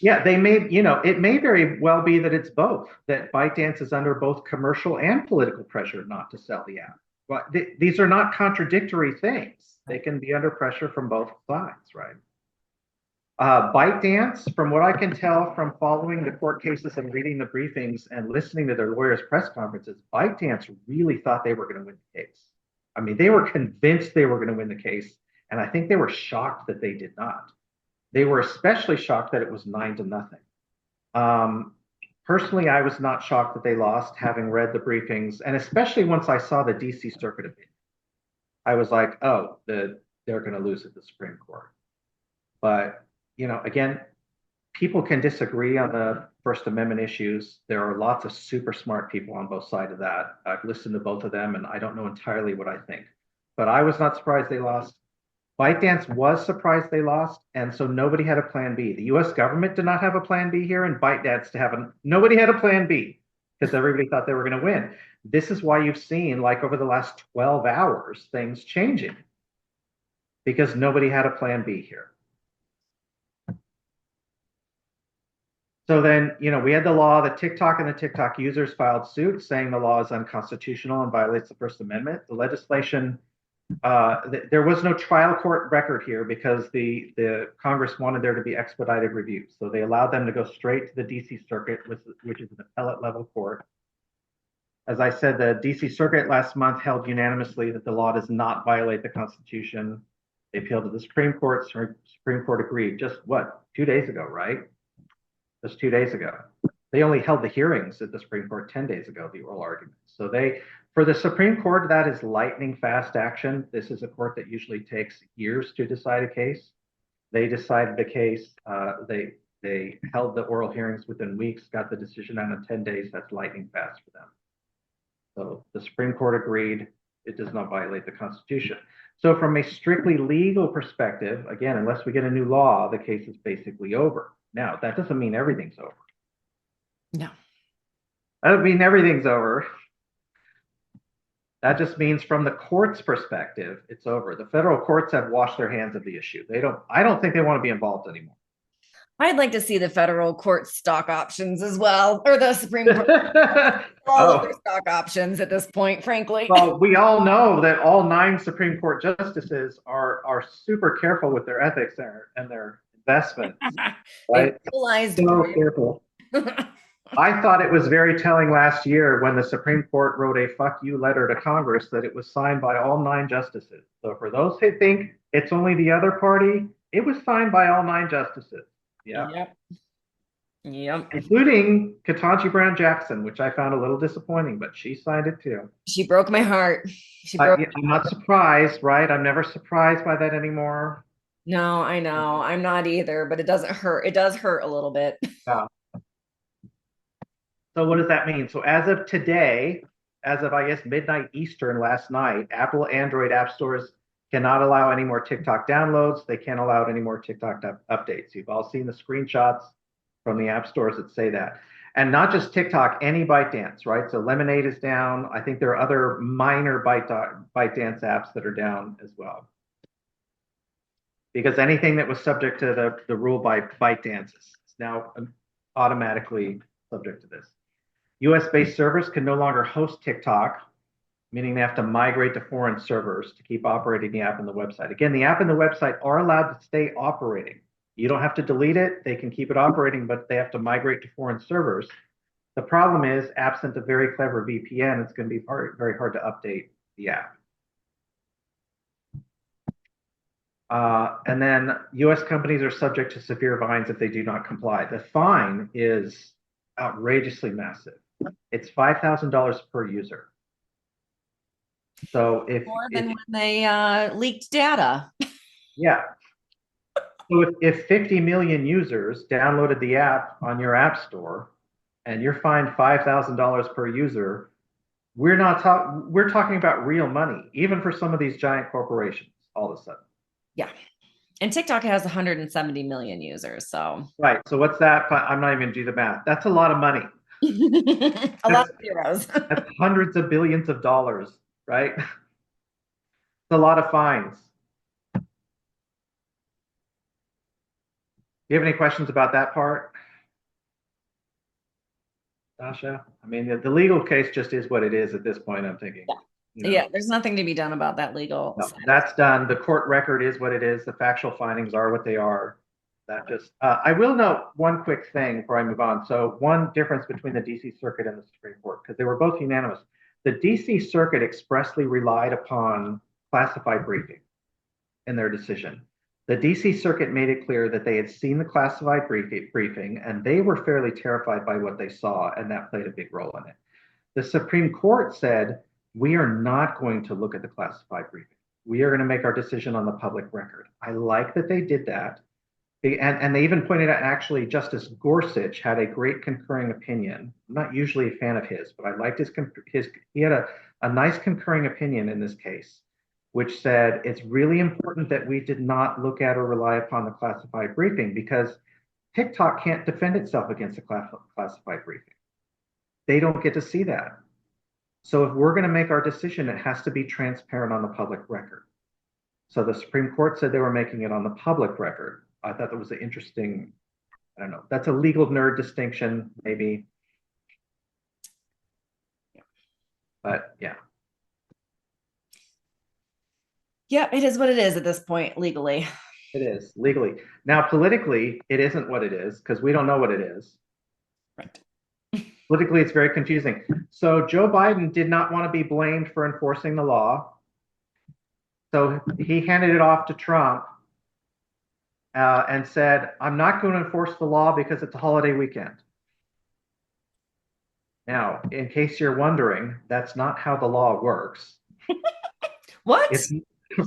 Yeah, it may very well be that it's both, that ByteDance is under both commercial and political pressure not to sell the app. But these are not contradictory things. They can be under pressure from both sides, right? ByteDance, from what I can tell from following the court cases and reading the briefings and listening to their lawyers' press conferences, ByteDance really thought they were going to win the case. I mean, they were convinced they were going to win the case, and I think they were shocked that they did not. They were especially shocked that it was 9-0. Um, Personally, I was not shocked that they lost, having read the briefings, and especially once I saw the DC Circuit opinion. I was like, oh, they're going to lose at the Supreme Court. But, again, people can disagree on the First Amendment issues. There are lots of super smart people on both sides of that. I've listened to both of them, and I don't know entirely what I think. But I was not surprised they lost. ByteDance was surprised they lost, and so nobody had a plan B. The U.S. government did not have a plan B here, and nobody had a plan B because everybody thought they were going to win. This is why you've seen, like over the last 12 hours, things changing because nobody had a plan B here. So then, we had the law, the TikTok and the TikTok users filed suit saying the law is unconstitutional and violates the First Amendment. The legislation, there was no trial court record here because the Congress wanted there to be expedited review. So they allowed them to go straight to the DC Circuit, which is an appellate level court. As I said, the DC Circuit last month held unanimously that the law does not violate the Constitution. They appealed to the Supreme Court. Supreme Court agreed just 2 days ago, right? just 2 days ago. They only held the hearings at the Supreme Court 10 days ago, the oral arguments. So for the Supreme Court, that is lightning fast action. This is a court that usually takes years to decide a case. They decided the case. They held the oral hearings within weeks, got the decision out in 10 days. That's lightning fast for them. So the Supreme Court agreed it does not violate the Constitution. So from a strictly legal perspective, again, unless we get a new law, the case is basically over. Now, that doesn't mean everything's over. No. That doesn't mean everything's over. That just means from the court's perspective, it's over. The federal courts have washed their hands of the issue. I don't think they want to be involved anymore. I'd like to see the federal court stock options as well, or the Supreme Court. All of their stock options at this point, frankly. Well, we all know that all 9 Supreme Court justices are super careful with their ethics and their investments. Right? So careful. I thought it was very telling last year when the Supreme Court wrote a fuck you letter to Congress that it was signed by all 9 justices. So for those who think it's only the other party, it was signed by all 9 justices. Yeah. Yep. Including Ketanji Brown Jackson, which I found a little disappointing, but she signed it too. She broke my heart. I'm not surprised, right? I'm never surprised by that anymore. No, I know. I'm not either, but it doesn't hurt. It does hurt a little bit. Yeah. So what does that mean? So as of today, as of, I guess, midnight Eastern last night, Apple Android app stores cannot allow any more TikTok downloads. They can't allow any more TikTok updates. You've all seen the screenshots from the app stores that say that. And not just TikTok, any ByteDance, right? So Lemonade is down. I think there are other minor ByteDance apps that are down as well. Because anything that was subject to the rule by ByteDance is now automatically subject to this. US-based servers can no longer host TikTok, meaning they have to migrate to foreign servers to keep operating the app and the website. Again, the app and the website are allowed to stay operating. You don't have to delete it. They can keep it operating, but they have to migrate to foreign servers. The problem is, absent a very clever VPN, it's going to be very hard to update the app. And then US companies are subject to severe fines if they do not comply. The fine is outrageously massive. It's $5,000 per user. So more than when they leaked data. Yeah. So if 50 million users downloaded the app on your app store and you're fined $5,000 per user, we're talking about real money, even for some of these giant corporations all of a sudden. Yeah. And TikTok has 170 million users. So right. So what's that? I'm not even going to do the math. That's a lot of money. A lot of zeros. That's hundreds of billions of dollars, right? It's a lot of fines. Do you have any questions about that part, Dasha? I mean, the legal case just is what it is at this point, I'm thinking. Yeah. You know, yeah, there's nothing to be done about that legal. No, that's done. The court record is what it is. The factual findings are what they are. That just, I will note one quick thing before I move on. So one difference between the DC Circuit and the Supreme Court, because they were both unanimous. The DC Circuit expressly relied upon classified briefing in their decision. The DC Circuit made it clear that they had seen the classified briefing and they were fairly terrified by what they saw, and that played a big role in it. The Supreme Court said, we are not going to look at the classified briefing. We are going to make our decision on the public record. I like that they did that. And they even pointed out, actually, Justice Gorsuch had a great concurring opinion. I'm not usually a fan of his, but I liked he had a nice concurring opinion in this case, which said it's really important that we did not look at or rely upon the classified briefing because TikTok can't defend itself against a classified briefing. They don't get to see that. So if we're going to make our decision, it has to be transparent on the public record. So the Supreme Court said they were making it on the public record. I thought that was an interesting, I don't know, that's a legal nerd distinction, maybe. But yeah. Yeah, it is what it is at this point, legally. It is, legally. Now, politically, it isn't what it is, because we don't know what it is. Right. Politically, it's very confusing. So Joe Biden did not want to be blamed for enforcing the law. So he handed it off to Trump. and said, I'm not going to enforce the law because it's a holiday weekend. Now, in case you're wondering, that's not how the law works. What? It's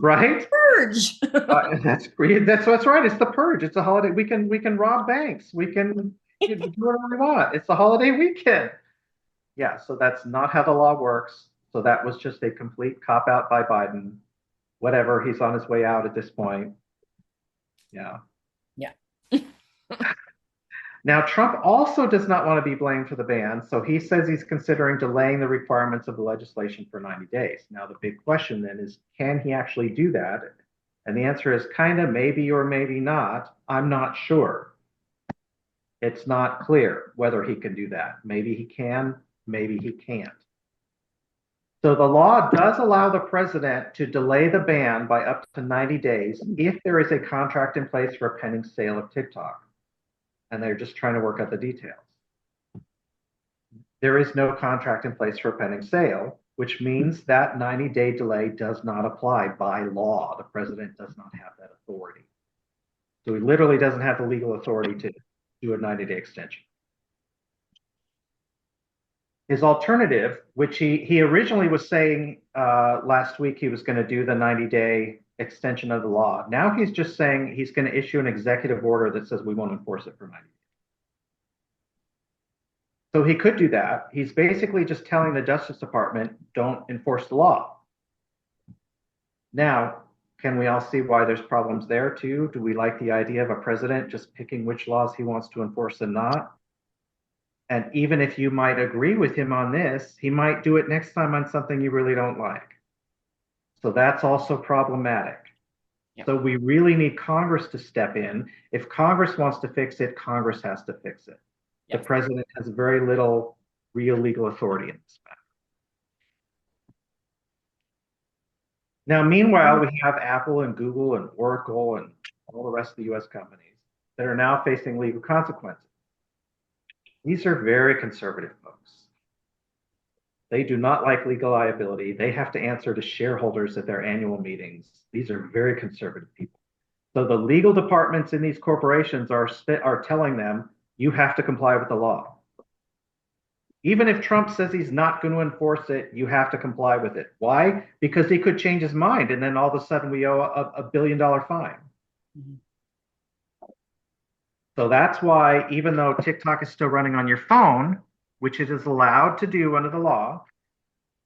right. Purge. That's what's right. It's the purge. It's a holiday. We can rob banks. We can do whatever we want. It's the holiday weekend. Yeah. So that's not how the law works. So that was just a complete cop out by Biden. Whatever. He's on his way out at this point. Yeah. Yeah. Now, Trump also does not want to be blamed for the ban, so he says he's considering delaying the requirements of the legislation for 90 days. Now, the big question then is, can he actually do that? And the answer is kind of maybe or maybe not. I'm not sure. It's not clear whether he can do that. Maybe he can, maybe he can't. So the law does allow the president to delay the ban by up to 90 days if there is a contract in place for a pending sale of TikTok. And they're just trying to work out the details. There is no contract in place for a pending sale, which means that 90-day delay does not apply by law. The president does not have that authority. So he literally doesn't have the legal authority to do a 90-day extension. His alternative, which he originally was saying last week he was going to do the 90-day extension of the law. Now he's just saying he's going to issue an executive order that says we won't enforce it for 90 days. So he could do that. He's basically just telling the Justice Department, don't enforce the law. Now, can we all see why there's problems there too? Do we like the idea of a president just picking which laws he wants to enforce and not? And even if you might agree with him on this, he might do it next time on something you really don't like. So that's also problematic. Yep. So we really need Congress to step in. If Congress wants to fix it, Congress has to fix it. Yep. The president has very little real legal authority in this matter. Now, meanwhile, we have Apple and Google and Oracle and all the rest of the US companies that are now facing legal consequences. These are very conservative folks. They do not like legal liability. They have to answer to shareholders at their annual meetings. These are very conservative people. So the legal departments in these corporations are telling them, you have to comply with the law. Even if Trump says he's not going to enforce it, you have to comply with it. Why? Because he could change his mind and then all of a sudden we owe a $1 billion fine. Mm-hmm. So that's why, even though TikTok is still running on your phone, which it is allowed to do under the law,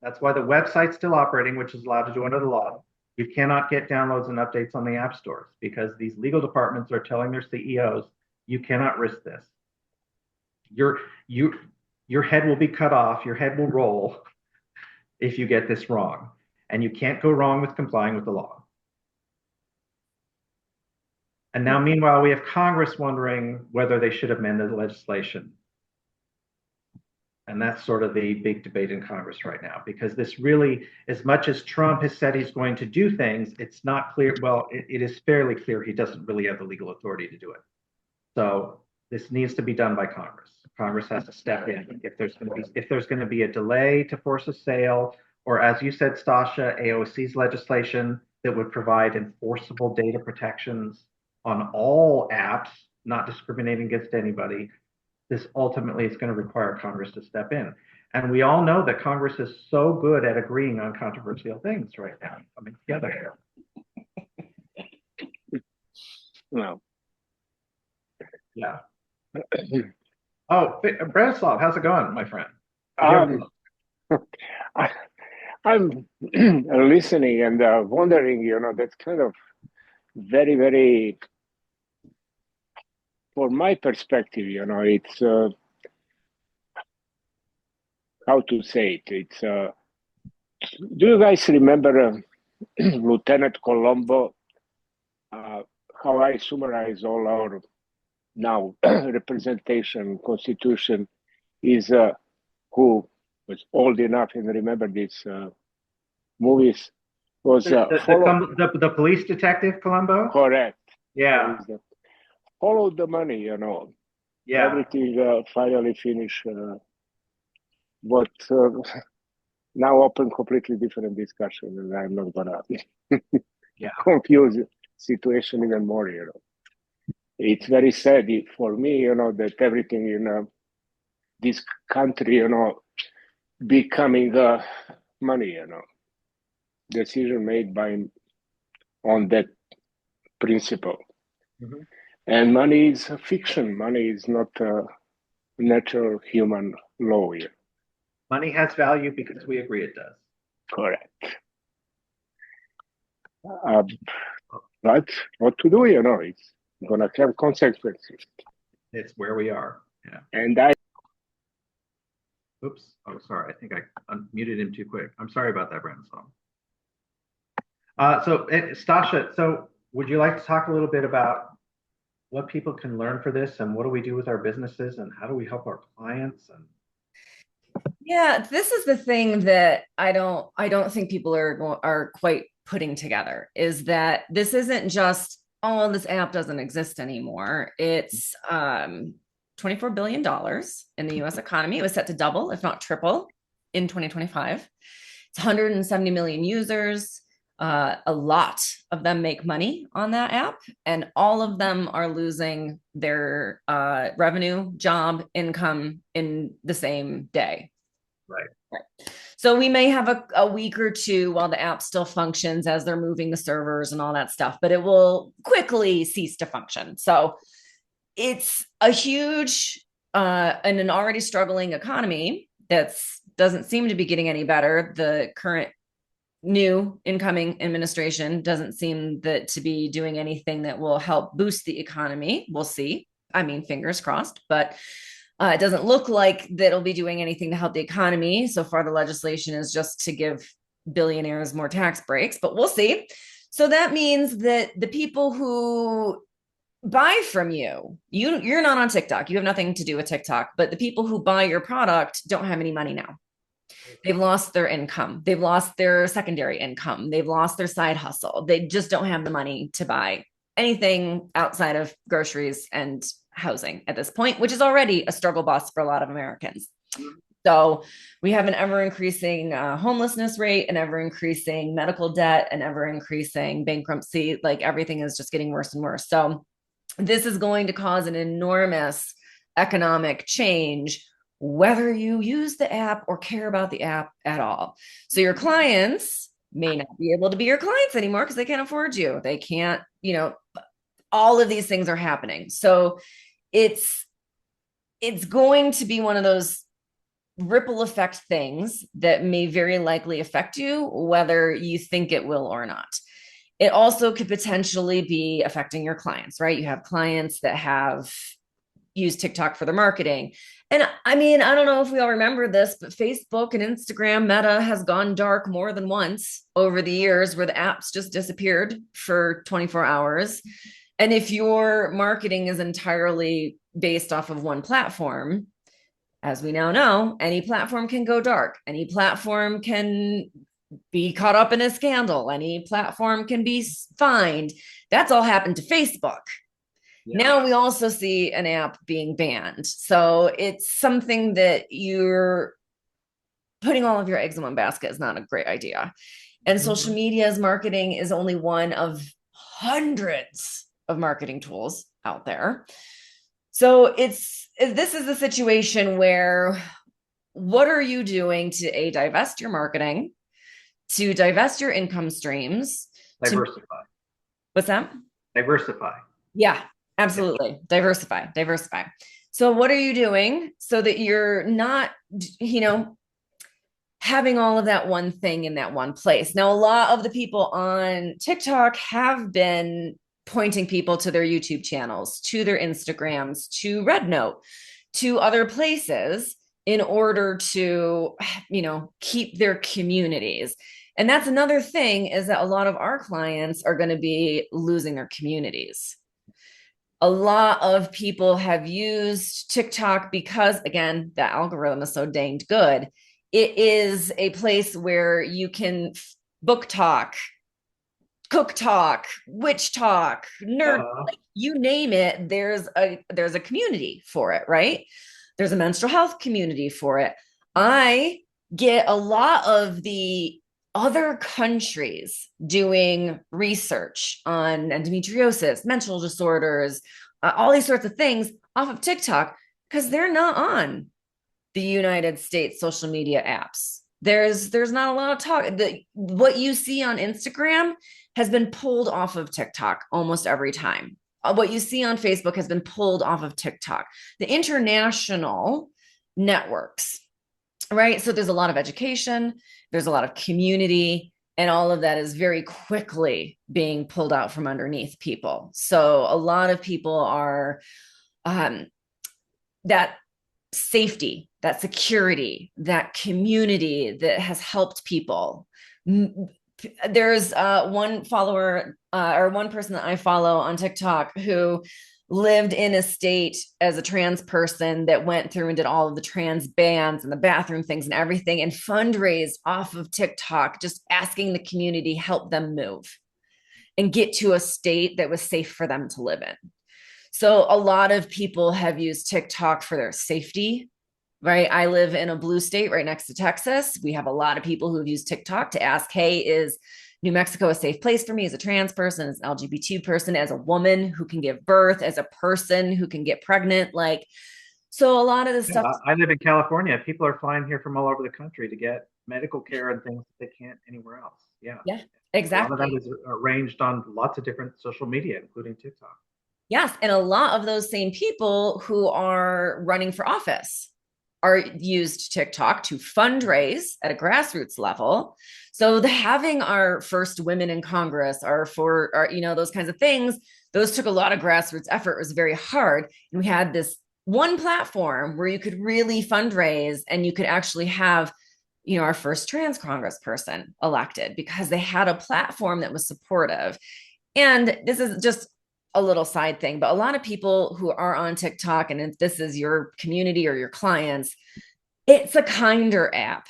that's why the website's still operating, which is allowed to do under the law. You cannot get downloads and updates on the app stores because these legal departments are telling their CEOs, you cannot risk this. Your head will be cut off, your head will roll if you get this wrong. And you can't go wrong with complying with the law. And now, meanwhile, we have Congress wondering whether they should amend the legislation. And that's sort of the big debate in Congress right now, because this really, as much as Trump has said he's going to do things, it's not clear. Well, it is fairly clear he doesn't really have the legal authority to do it. So this needs to be done by Congress. Congress has to step in if there's going to be a delay to force a sale, or as you said, Stasha, AOC's legislation that would provide enforceable data protections on all apps, not discriminating against anybody. This ultimately is going to require Congress to step in. And we all know that Congress is so good at agreeing on controversial things right now, coming together here. No. Yeah. Oh, Branislav, how's it going, my friend? I'm listening and wondering, that's kind of very, very, from my perspective, it's, how to say it? It's, do you guys remember Lieutenant Colombo? How I summarize all our now representation, constitution is who was old enough and remember these movies was the police detective Columbo. Correct. Yeah. Follow the money, Yeah. Everything finally finished. But now open completely different discussion, and I'm not gonna confuse the situation even more, it's very sad for me, that everything in this country, becoming money, decision made by on that principle. Mhm. And money is a fiction. Money is not a natural human law here. Money has value because we agree it does. Correct. Uh, but what to do, it's gonna have consequences. It's where we are. Yeah. And I Oops. Oh, sorry. I think I unmuted him too quick. I'm sorry about that, Brandon. Stasha, so would you like to talk a little bit about what people can learn for this and what do we do with our businesses and how do we help our clients? And Yeah, this is the thing that I don't think people are quite putting together, is that this isn't just, oh, this app doesn't exist anymore. It's $24 billion in the US economy. It was set to double, if not triple, in 2025. It's 170 million users. A lot of them make money on that app, and all of them are losing their revenue, job, income in the same day. right. So we may have a week or two while the app still functions as they're moving the servers and all that stuff, but it will quickly cease to function. So it's a huge in an already struggling economy that's doesn't seem to be getting any better. The current new incoming administration doesn't seem to be doing anything that will help boost the economy. We'll see. I mean, fingers crossed, but it doesn't look like that it'll be doing anything to help the economy. So far, the legislation is just to give billionaires more tax breaks, but we'll see. So that means that the people who buy from you're not on TikTok. You have nothing to do with TikTok, but the people who buy your product don't have any money now. They've lost their income. They've lost their secondary income. They've lost their side hustle. They just don't have the money to buy anything outside of groceries and housing at this point, which is already a struggle bus for a lot of Americans. So we have an ever increasing homelessness rate, an ever increasing medical debt, an ever increasing bankruptcy. Like everything is just getting worse and worse. So this is going to cause an enormous economic change, whether you use the app or care about the app at all. So your clients may not be able to be your clients anymore because they can't afford you. They can't, all of these things are happening. So it's going to be one of those ripple effect things that may very likely affect you, whether you think it will or not. It also could potentially be affecting your clients, right? You have clients that have used TikTok for their marketing. And I mean, I don't know if we all remember this, but Facebook and Instagram, Meta has gone dark more than once over the years where the apps just disappeared for 24 hours. And if your marketing is entirely based off of one platform, as we now know, any platform can go dark. Any platform can be caught up in a scandal. Any platform can be fined. That's all happened to Facebook. Yeah. Now we also see an app being banned. So it's something that you're putting all of your eggs in one basket is not a great idea. And social media's marketing is only one of hundreds of marketing tools out there. So this is the situation where what are you doing to divest your marketing, to divest your income streams? Diversify. What's that? Diversify. Yeah, absolutely. Yeah. Diversify. So what are you doing so that you're not, having all of that one thing in that one place? Now, a lot of the people on TikTok have been pointing people to their YouTube channels, to their Instagrams, to RedNote, to other places in order to, keep their communities. And that's another thing, is that a lot of our clients are going to be losing their communities. A lot of people have used TikTok because, again, the algorithm is so danged good. It is a place where you can book talk, cook talk, witch talk, nerd, like you name it. There's a community for it, right? There's a menstrual health community for it. I get a lot of the other countries doing research on endometriosis, menstrual disorders, all these sorts of things off of TikTok because they're not on the United States social media apps. There's not a lot of talk. What you see on Instagram has been pulled off of TikTok almost every time. What you see on Facebook has been pulled off of TikTok. The international networks, right? So there's a lot of education, there's a lot of community, and all of that is very quickly being pulled out from underneath people. So a lot of people are that safety, that security, that community that has helped people. There's one follower or one person that I follow on TikTok who lived in a state as a trans person that went through and did all of the trans bans and the bathroom things and everything and fundraised off of TikTok, just asking the community help them move and get to a state that was safe for them to live in. So a lot of people have used TikTok for their safety, right? I live in a blue state right next to Texas. We have a lot of people who've used TikTok to ask, hey, is New Mexico a safe place for me as a trans person, as an LGBT person, as a woman who can give birth, as a person who can get pregnant? Like, so a lot of this stuff. I live in California. People are flying here from all over the country to get medical care and things that they can't anywhere else. Yeah. Yeah, A lot of exactly. that is arranged on lots of different social media, including TikTok. Yes. And a lot of those same people who are running for office are used TikTok to fundraise at a grassroots level. So having our first women in Congress or for our, those kinds of things, those took a lot of grassroots effort. It was very hard. And we had this one platform where you could really fundraise and you could actually have, our first trans congressperson elected because they had a platform that was supportive. And this is just a little side thing, but a lot of people who are on TikTok, and if this is your community or your clients, it's a kinder app.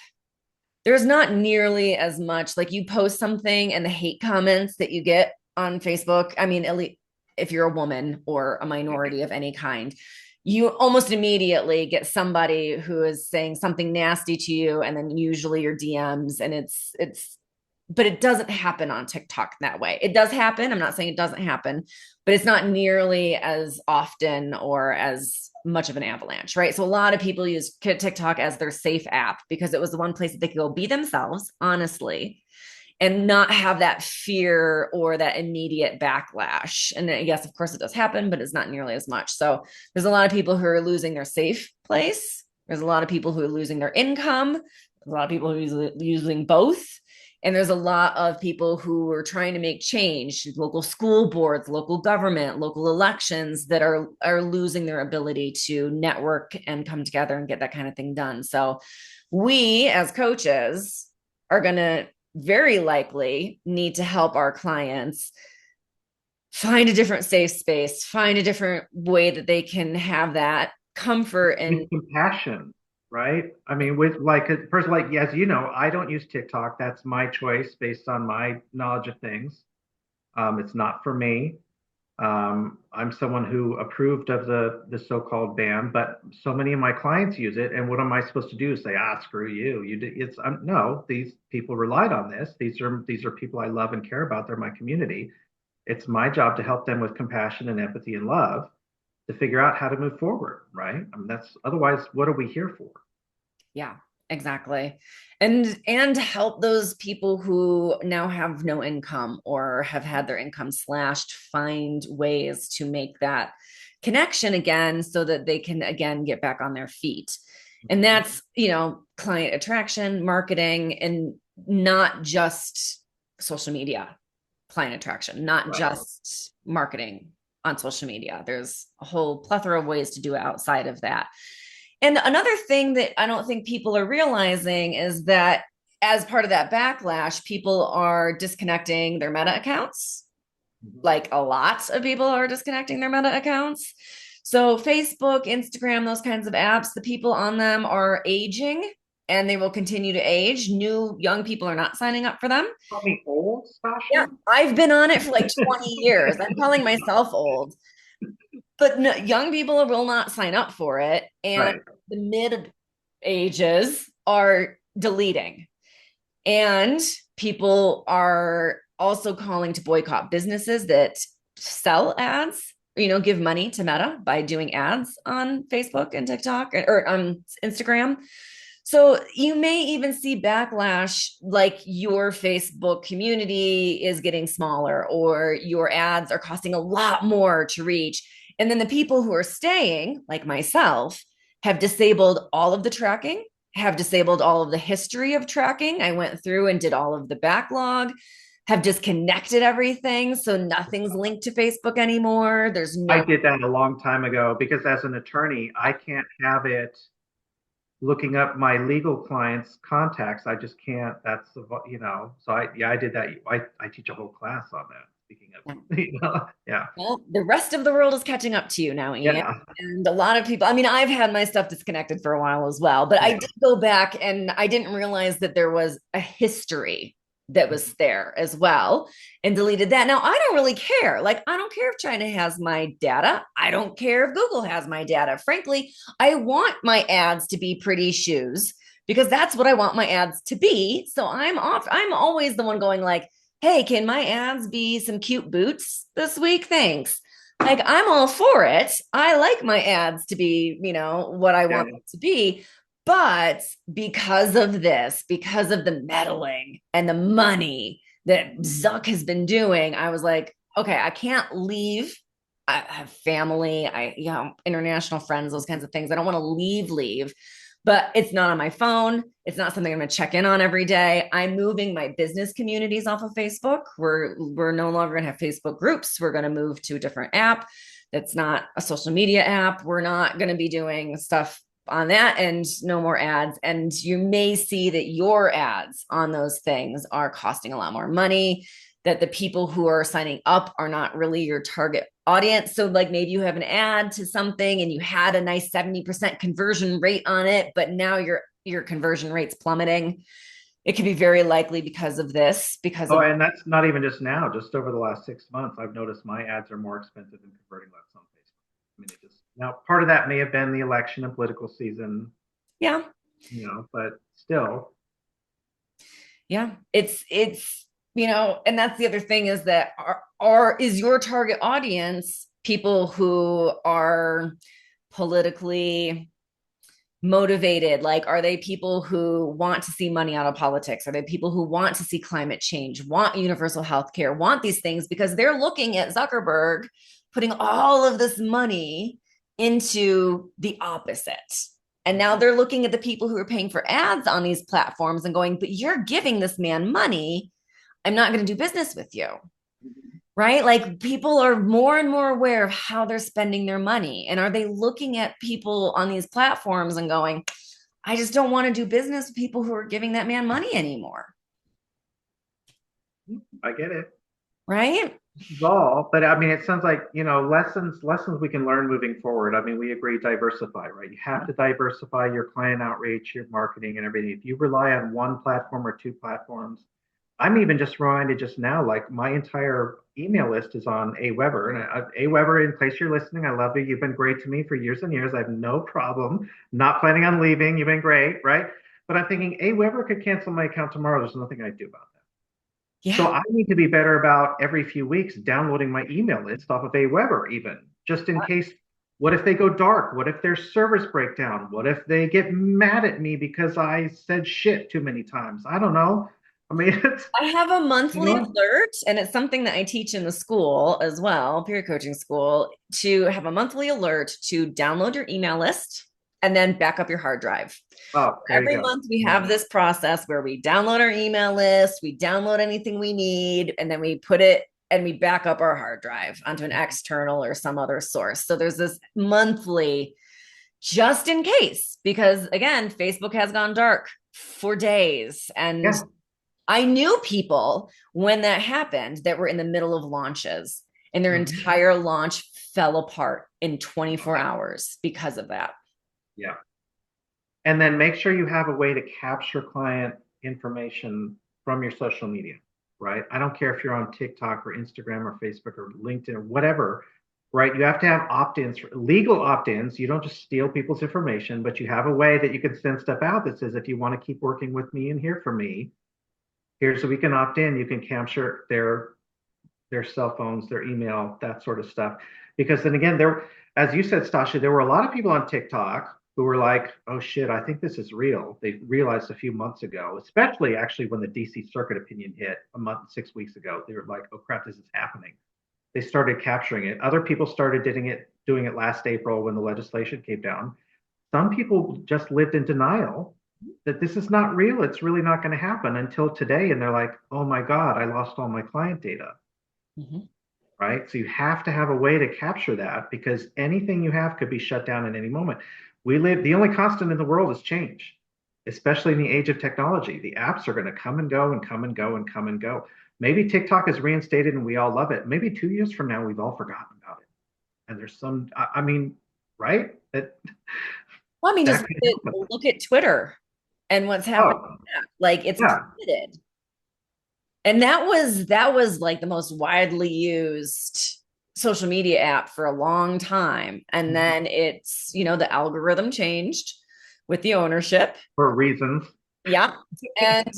There's not nearly as much, like you post something and the hate comments that you get on Facebook. I mean, at least if you're a woman or a minority of any kind, you almost immediately get somebody who is saying something nasty to you, and then usually your DMs, and it's but it doesn't happen on TikTok that way. It does happen. I'm not saying it doesn't happen, but it's not nearly as often or as much of an avalanche, right? So a lot of people use TikTok as their safe app because it was the one place that they could go be themselves, honestly, and not have that fear or that immediate backlash. And yes, of course it does happen, but it's not nearly as much. So there's a lot of people who are losing their safe place. There's a lot of people who are losing their income. There's a lot of people who are using both. And there's a lot of people who are trying to make change, local school boards, local government, local elections that are losing their ability to network and come together and get that kind of thing done. So we as coaches are going to very likely need to help our clients find a different safe space, find a different way that they can have that comfort and compassion. Right? I mean, with like a person like, as you know, I don't use TikTok. That's my choice based on my knowledge of things. It's not for me. I'm someone who approved of the so-called ban, but so many of my clients use it. And what am I supposed to do? Say, screw you. It's no. These people relied on this. These are people I love and care about. They're my community. It's my job to help them with compassion and empathy and love to figure out how to move forward. Right? I mean, that's otherwise, what are we here for? Yeah, exactly. And help those people who now have no income or have had their income slashed find ways to make that connection again so that they can again get back on their feet. And that's, client attraction, marketing, and not just social media client attraction, not Right. just marketing on social media. There's a whole plethora of ways to do it outside of that. And another thing that I don't think people are realizing is that as part of that backlash, people are disconnecting their Meta accounts. Like a lot of people are disconnecting their Meta accounts. So Facebook, Instagram, those kinds of apps, the people on them are aging and they will continue to age. New young people are not signing up for them. Call me old, Sasha? Yeah, I've been on it for like 20 years. I'm calling myself old. But no, young people will not sign up for it. And Right. the mid ages are deleting. And people are also calling to boycott businesses that sell ads give money to Meta by doing ads on Facebook and TikTok or on Instagram. So you may even see backlash, like your Facebook community is getting smaller or your ads are costing a lot more to reach. And then the people who are staying, like myself, have disabled all of the tracking, have disabled all of the history of tracking. I went through and did all of the backlog, have disconnected everything. So nothing's linked to Facebook anymore. There's I no. did that a long time ago because as an attorney, I can't have it looking up my legal clients' contacts. I just can't. That's the, So I did that. I teach a whole class on that. Speaking of, yeah, Well, the rest of the world is catching up to you now, Ian. yeah, And a lot of people, I mean, I've had my stuff disconnected for a while as well, but I yeah. did go back and I didn't realize that there was a history that was there as well and deleted that. Now, I don't really care. Like, I don't care if China has my data. I don't care if Google has my data. Frankly, I want my ads to be pretty shoes because that's what I want my ads to be. So I'm always the one going like, hey, can my ads be some cute boots this week? Thanks. Like, I'm all for it. I like my ads to be, what I want Yeah. them to be. But because of this, because of the meddling and the money that Zuck has been doing, I was like, okay, I can't leave. I have family, international friends, those kinds of things. I don't want to leave, but it's not on my phone. It's not something I'm going to check in on every day. I'm moving my business communities off of Facebook. We're no longer going to have Facebook groups. We're going to move to a different app that's not a social media app. We're not going to be doing stuff on that, and no more ads. And you may see that your ads on those things are costing a lot more money, that the people who are signing up are not really your target audience. So like maybe you have an ad to something and you had a nice 70% conversion rate on it, but now your conversion rate's plummeting. It could be very likely because of this, because Oh, of. and that's not even just now. Just over the last 6 months, I've noticed my ads are more expensive than converting less on Facebook. I mean, it just now part of that may have been the election and political season, Yeah. but still, Yeah. It's and that's the other thing is that is your target audience people who are politically motivated? Like, are they people who want to see money out of politics? Are they people who want to see climate change, want universal health care, want these things because they're looking at Zuckerberg putting all of this money into the opposite? And now they're looking at the people who are paying for ads on these platforms and going, but you're giving this man money. I'm not going to do business with you. Right? Like, people are more and more aware of how they're spending their money. And are they looking at people on these platforms and going, I just don't want to do business with people who are giving that man money anymore. I get it. Right? All, but I mean, it sounds like, lessons we can learn moving forward. I mean, we agree diversify, right? You have to diversify your client outreach, your marketing and everything. If you rely on one platform or two platforms, I'm even just reminded just now, like my entire email list is on Aweber. And Aweber, in case you're listening, I love you. You've been great to me for years and years. I have no problem. Not planning on leaving. You've been great, right? But I'm thinking Aweber could cancel my account tomorrow. There's nothing I do about that. So Yeah. I need to be better about every few weeks downloading my email list off of Aweber, even just in case. What if they go dark? What if their servers break down? What if they get mad at me because I said shit too many times? I don't know. I mean, I have a monthly you know, alert, and it's something that I teach in the school as well, peer coaching school, to have a monthly alert to download your email list and then back up your hard drive. oh, there you Every go. month we have this process where we download our email list, we download anything we need, and then we put it and we back up our hard drive onto an external or some other source. So there's this monthly just in case, because again, Facebook has gone dark for days. And Yeah. I knew people when that happened that were in the middle of launches and their Mhm. entire launch fell apart in 24 hours because of that. Yeah. And then make sure you have a way to capture client information from your social media, right? I don't care if you're on TikTok or Instagram or Facebook or LinkedIn or whatever, right? You have to have opt-ins, legal opt-ins. You don't just steal people's information, but you have a way that you can send stuff out that says, if you want to keep working with me and hear from me, here's so we can opt in. You can capture their their cell phones, their email, that sort of stuff. Because then again, as you said, Stasha, there were a lot of people on TikTok who were like, oh shit, I think this is real. They realized a few months ago, especially actually when the DC Circuit opinion hit a month, 6 weeks ago, they were like, oh crap, this is happening. They started capturing it. Other people started doing it last April when the legislation came down. Some people just lived in denial that this is not real. It's really not going to happen until today. And they're like, oh my God, I lost all my client data. Mhm. Right? So you have to have a way to capture that because anything you have could be shut down at any moment. The only constant in the world is change, especially in the age of technology. The apps are going to come and go and come and go and come and go. Maybe TikTok is reinstated and we all love it. Maybe 2 years from now, we've all forgotten about it. And there's I mean, right? Well, I mean, just That could happen. look at Twitter and what's happening. Oh, Like it's yeah. committed. And that was like the most widely used social media app for a long time. And then it's, the algorithm changed with the ownership. For reasons. Yeah. And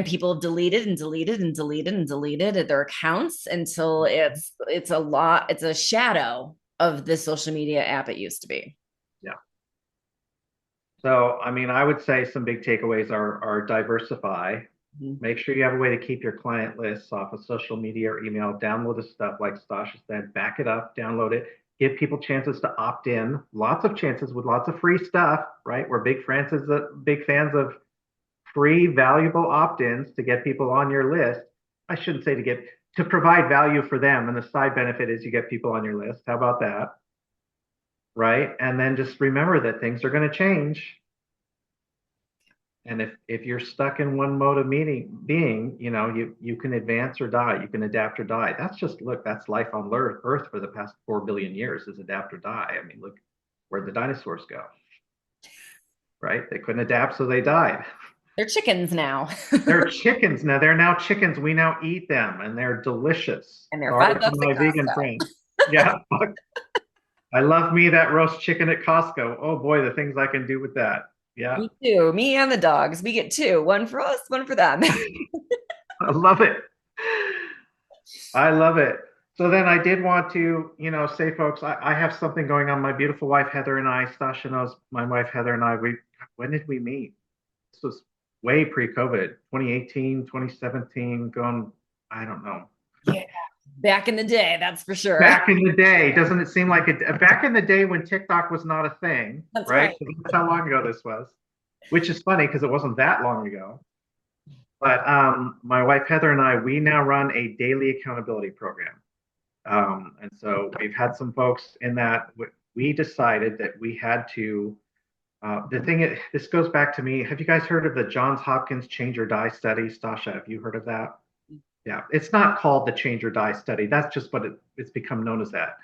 people have deleted and deleted and deleted and deleted their accounts until it's a shadow of the social media app it used to be. Yeah. So, I mean, I would say some big takeaways are diversify. Mhm. Make sure you have a way to keep your client lists off of social media or email. Download the stuff like Stasha said, back it up, download it, give people chances to opt in. Lots of chances with lots of free stuff, right? We're big fans of free, valuable opt-ins to get people on your list. I shouldn't say to provide value for them, and the side benefit is you get people on your list. How about that? Right? And then just remember that things are going to change. And if you're stuck in one mode of being, you can advance or die, you can adapt or die. That's life on Earth for the past 4 billion years is adapt or die. I mean, look where'd the dinosaurs go, right? They couldn't adapt, so they died. They're chickens now. They're chickens now. They're now chickens. We now eat them, and they're delicious. And they're Sorry five for bucks at my vegan Costco. friends. Yeah, I love me that roast chicken at Costco. Oh boy, the things I can do with that. Yeah, Me too. Me and the dogs. We get two. One for us, one for them. I love it. I love it. So then I did want to, say, folks, I have something going on. My beautiful wife, Heather, and I, Stasha knows my wife, Heather, and I, when did we meet? This was way pre-COVID, 2018, 2017, going, I don't know. Yeah. Back in the day, that's for sure. Back in the day, doesn't it seem like it? Back in the day when TikTok was not a thing, That's right? right. So that's how long ago this was, which is funny because it wasn't that long ago. But my wife Heather and I, we now run a daily accountability program. And so we've had some folks in that we decided that we had to. This goes back to me. Have you guys heard of the Johns Hopkins Change or Die study? Stasha, have you heard of that? Yeah, it's not called the Change or Die study. That's just what it's become known as that.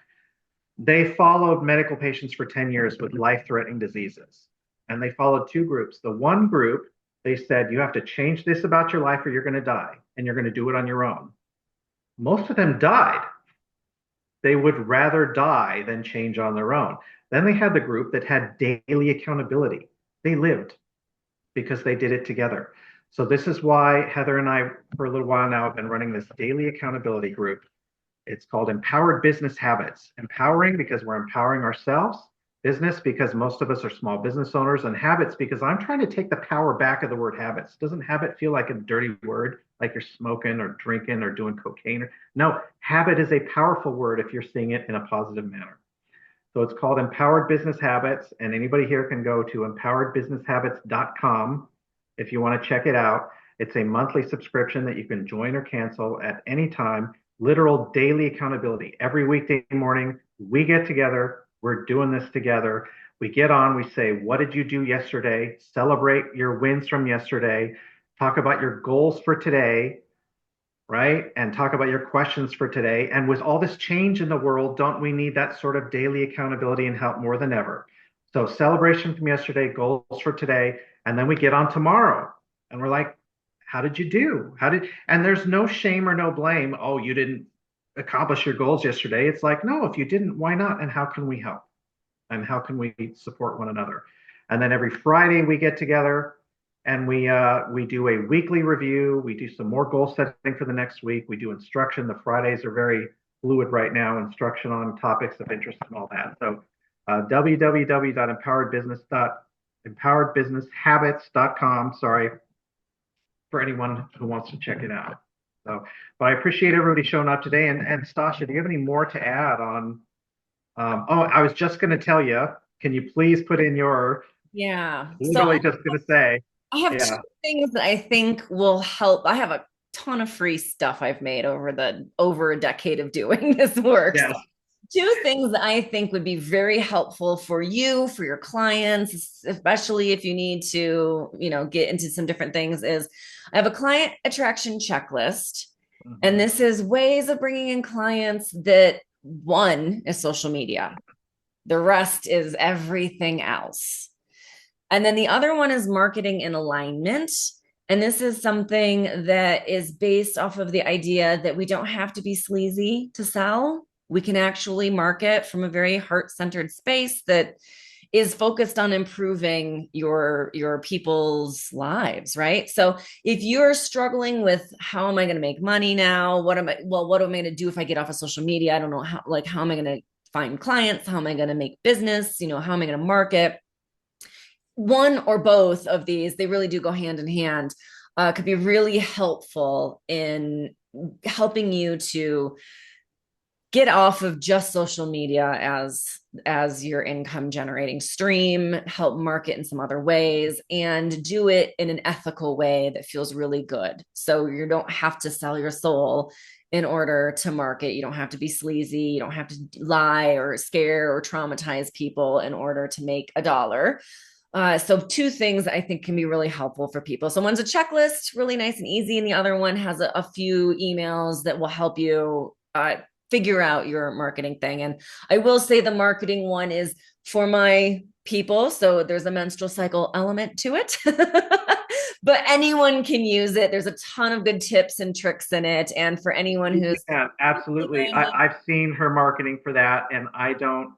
They followed medical patients for 10 years with life-threatening diseases. And they followed two groups. The one group, they said, you have to change this about your life or you're going to die, and you're going to do it on your own. Most of them died. They would rather die than change on their own. Then they had the group that had daily accountability. They lived because they did it together. So this is why Heather and I, for a little while now, have been running this daily accountability group. It's called Empowered Business Habits. Empowering because we're empowering ourselves, business because most of us are small business owners, and habits because I'm trying to take the power back of the word habits. Doesn't habit feel like a dirty word, like you're smoking or drinking or doing cocaine? No, habit is a powerful word if you're seeing it in a positive manner. So it's called Empowered Business Habits, and anybody here can go to empoweredbusinesshabits.com if you want to check it out. It's a monthly subscription that you can join or cancel at any time. Literal daily accountability. Every weekday morning, we get together. We're doing this together. We get on, we say, what did you do yesterday? Celebrate your wins from yesterday. Talk about your goals for today, right? And talk about your questions for today. And with all this change in the world, don't we need that sort of daily accountability and help more than ever? So celebration from yesterday, goals for today, and then we get on tomorrow and we're like, how did you do? And there's no shame or no blame. Oh, you didn't accomplish your goals yesterday. It's like, no, if you didn't, why not? And how can we help? And how can we support one another? And then every Friday we get together and we do a weekly review. We do some more goal setting for the next week. We do instruction. The Fridays are very fluid right now, instruction on topics of interest and all that. So www.empoweredbusinesshabits.com. Sorry, for anyone who wants to check it out. So, but I appreciate everybody showing up today. And Stasha, do you have any more to add on? Oh, I was just going to tell you. Can you please put in your? Yeah. So Literally just going to say, I have two yeah, things that I think will help. I have a ton of free stuff I've made over a decade of doing this work. So yes, two things that I think would be very helpful for you, for your clients, especially if you need to, get into some different things, is I have a client attraction checklist. And mm-hmm. this is ways of bringing in clients that one is social media. The rest is everything else. And then the other one is marketing in alignment. And this is something that is based off of the idea that we don't have to be sleazy to sell. We can actually market from a very heart-centered space that is focused on improving your people's lives, right? So if you're struggling with how am I going to make money now? What am I going to do if I get off of social media? I don't know how am I going to find clients? How am I going to make business? How am I going to market? One or both of these, they really do go hand in hand, could be really helpful in helping you to get off of just social media as your income generating stream, help market in some other ways, and do it in an ethical way that feels really good. So you don't have to sell your soul in order to market. You don't have to be sleazy. You don't have to lie or scare or traumatize people in order to make a dollar. So two things I think can be really helpful for people. So one's a checklist, really nice and easy, and the other one has a few emails that will help you figure out your marketing thing. And I will say the marketing one is for my people, so there's a menstrual cycle element to it. But anyone can use it. There's a ton of good tips and tricks in it. And for anyone who's yeah, absolutely. I've seen her marketing for that, and I don't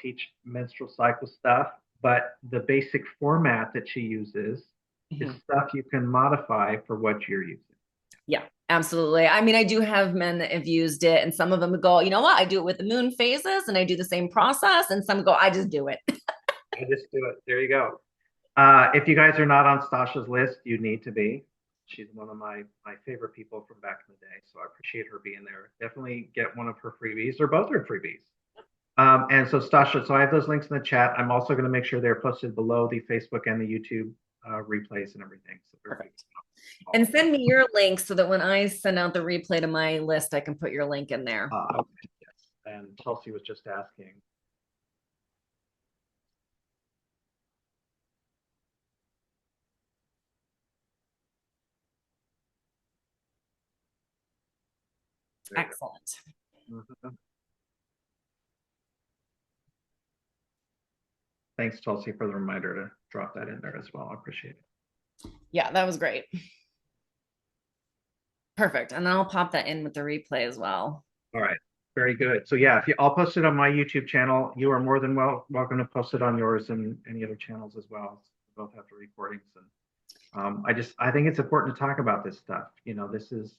teach menstrual cycle stuff, but the basic format that she uses is stuff you can modify for what you're using. Yeah, absolutely. I mean, I do have men that have used it, and some of them go, you know what? I do it with the moon phases and I do the same process. And some go, I just do it. I just do it. There you go. If you guys are not on Stasha's list, you need to be. She's one of my favorite people from back in the day, so I appreciate her being there. Definitely get one of her freebies, or both are freebies. And so Stasha, so I have those links in the chat. I'm also going to make sure they're posted below the Facebook and the YouTube replays and everything. So perfect. And send me your link so that when I send out the replay to my list, I can put your link in there. Okay. Yes. And Chelsea was just asking. Excellent. Mm-hmm. Thanks, Chelsea, for the reminder to drop that in there as well. I appreciate it. Yeah, that was great. Perfect. And then I'll pop that in with the replay as well. All right. Very good. So yeah, I'll post it on my YouTube channel. You are more than welcome to post it on yours and any other channels as well. We both have the recordings, and I think it's important to talk about this stuff. This is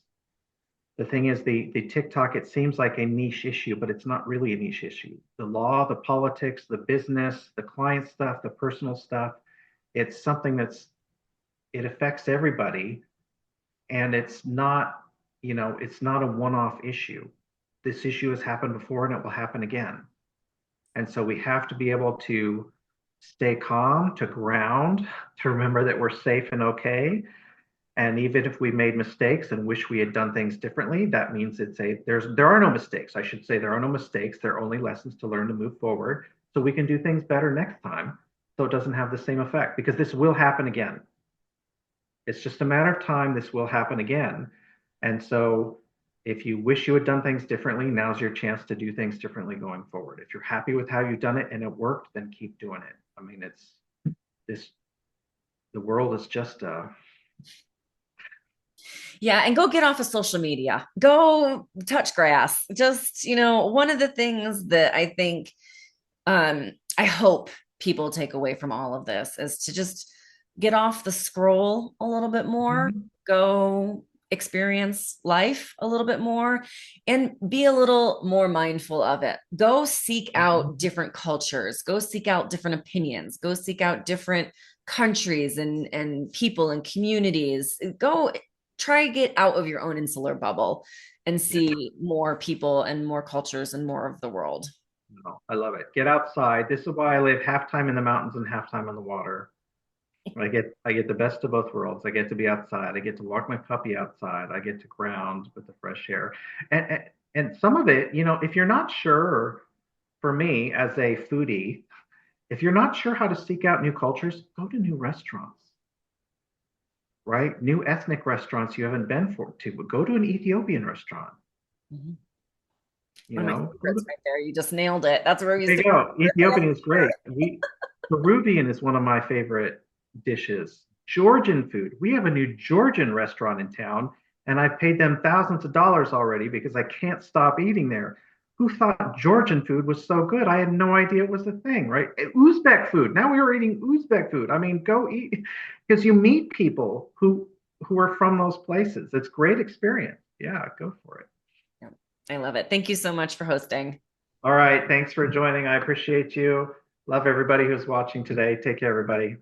the thing is the TikTok. It seems like a niche issue, but it's not really a niche issue. The law, the politics, the business, the client stuff, the personal stuff. It's something it affects everybody, and it's not it's not a one-off issue. This issue has happened before and it will happen again. And so we have to be able to stay calm, to ground, to remember that we're safe and okay. And even if we made mistakes and wish we had done things differently, that means there are no mistakes. I should say there are no mistakes. There are only lessons to learn to move forward so we can do things better next time so it doesn't have the same effect, because this will happen again. It's just a matter of time. This will happen again. And so if you wish you had done things differently, now's your chance to do things differently going forward. If you're happy with how you've done it and it worked, then keep doing it. I mean, the world is just yeah, and go get off of social media. Go touch grass. Just, one of the things that I think I hope people take away from all of this is to just get off the scroll a little bit more, Mhm. go experience life a little bit more, and be a little more mindful of it. Go seek out different cultures, go seek out different opinions, go seek out different countries and people and communities. Go try get out of your own insular bubble and Yeah. see more people and more cultures and more of the world. No, I love it. Get outside. This is why I live half time in the mountains and half time on the water. I get the best of both worlds. I get to be outside. I get to walk my puppy outside. I get to ground with the fresh air. And and some of it, if you're not sure, for me as a foodie, if you're not sure how to seek out new cultures, go to new restaurants, right? New ethnic restaurants you haven't been to, but go to an Ethiopian restaurant, Mhm. you One of my know, go to favorites right there. You just nailed it. That's where we used There to you go. go. Ethiopian is great. Peruvian is one of my favorite dishes. Georgian food. We have a new Georgian restaurant in town, and I've paid them thousands of dollars already because I can't stop eating there. Who thought Georgian food was so good? I had no idea it was a thing, right? Uzbek food. Now we were eating Uzbek food. I mean, go eat because you meet people who are from those places. It's great experience. Yeah, go for it. Yeah, I love it. Thank you so much for hosting. All right. Thanks for joining. I appreciate you. Love everybody who's watching today. Take care, everybody.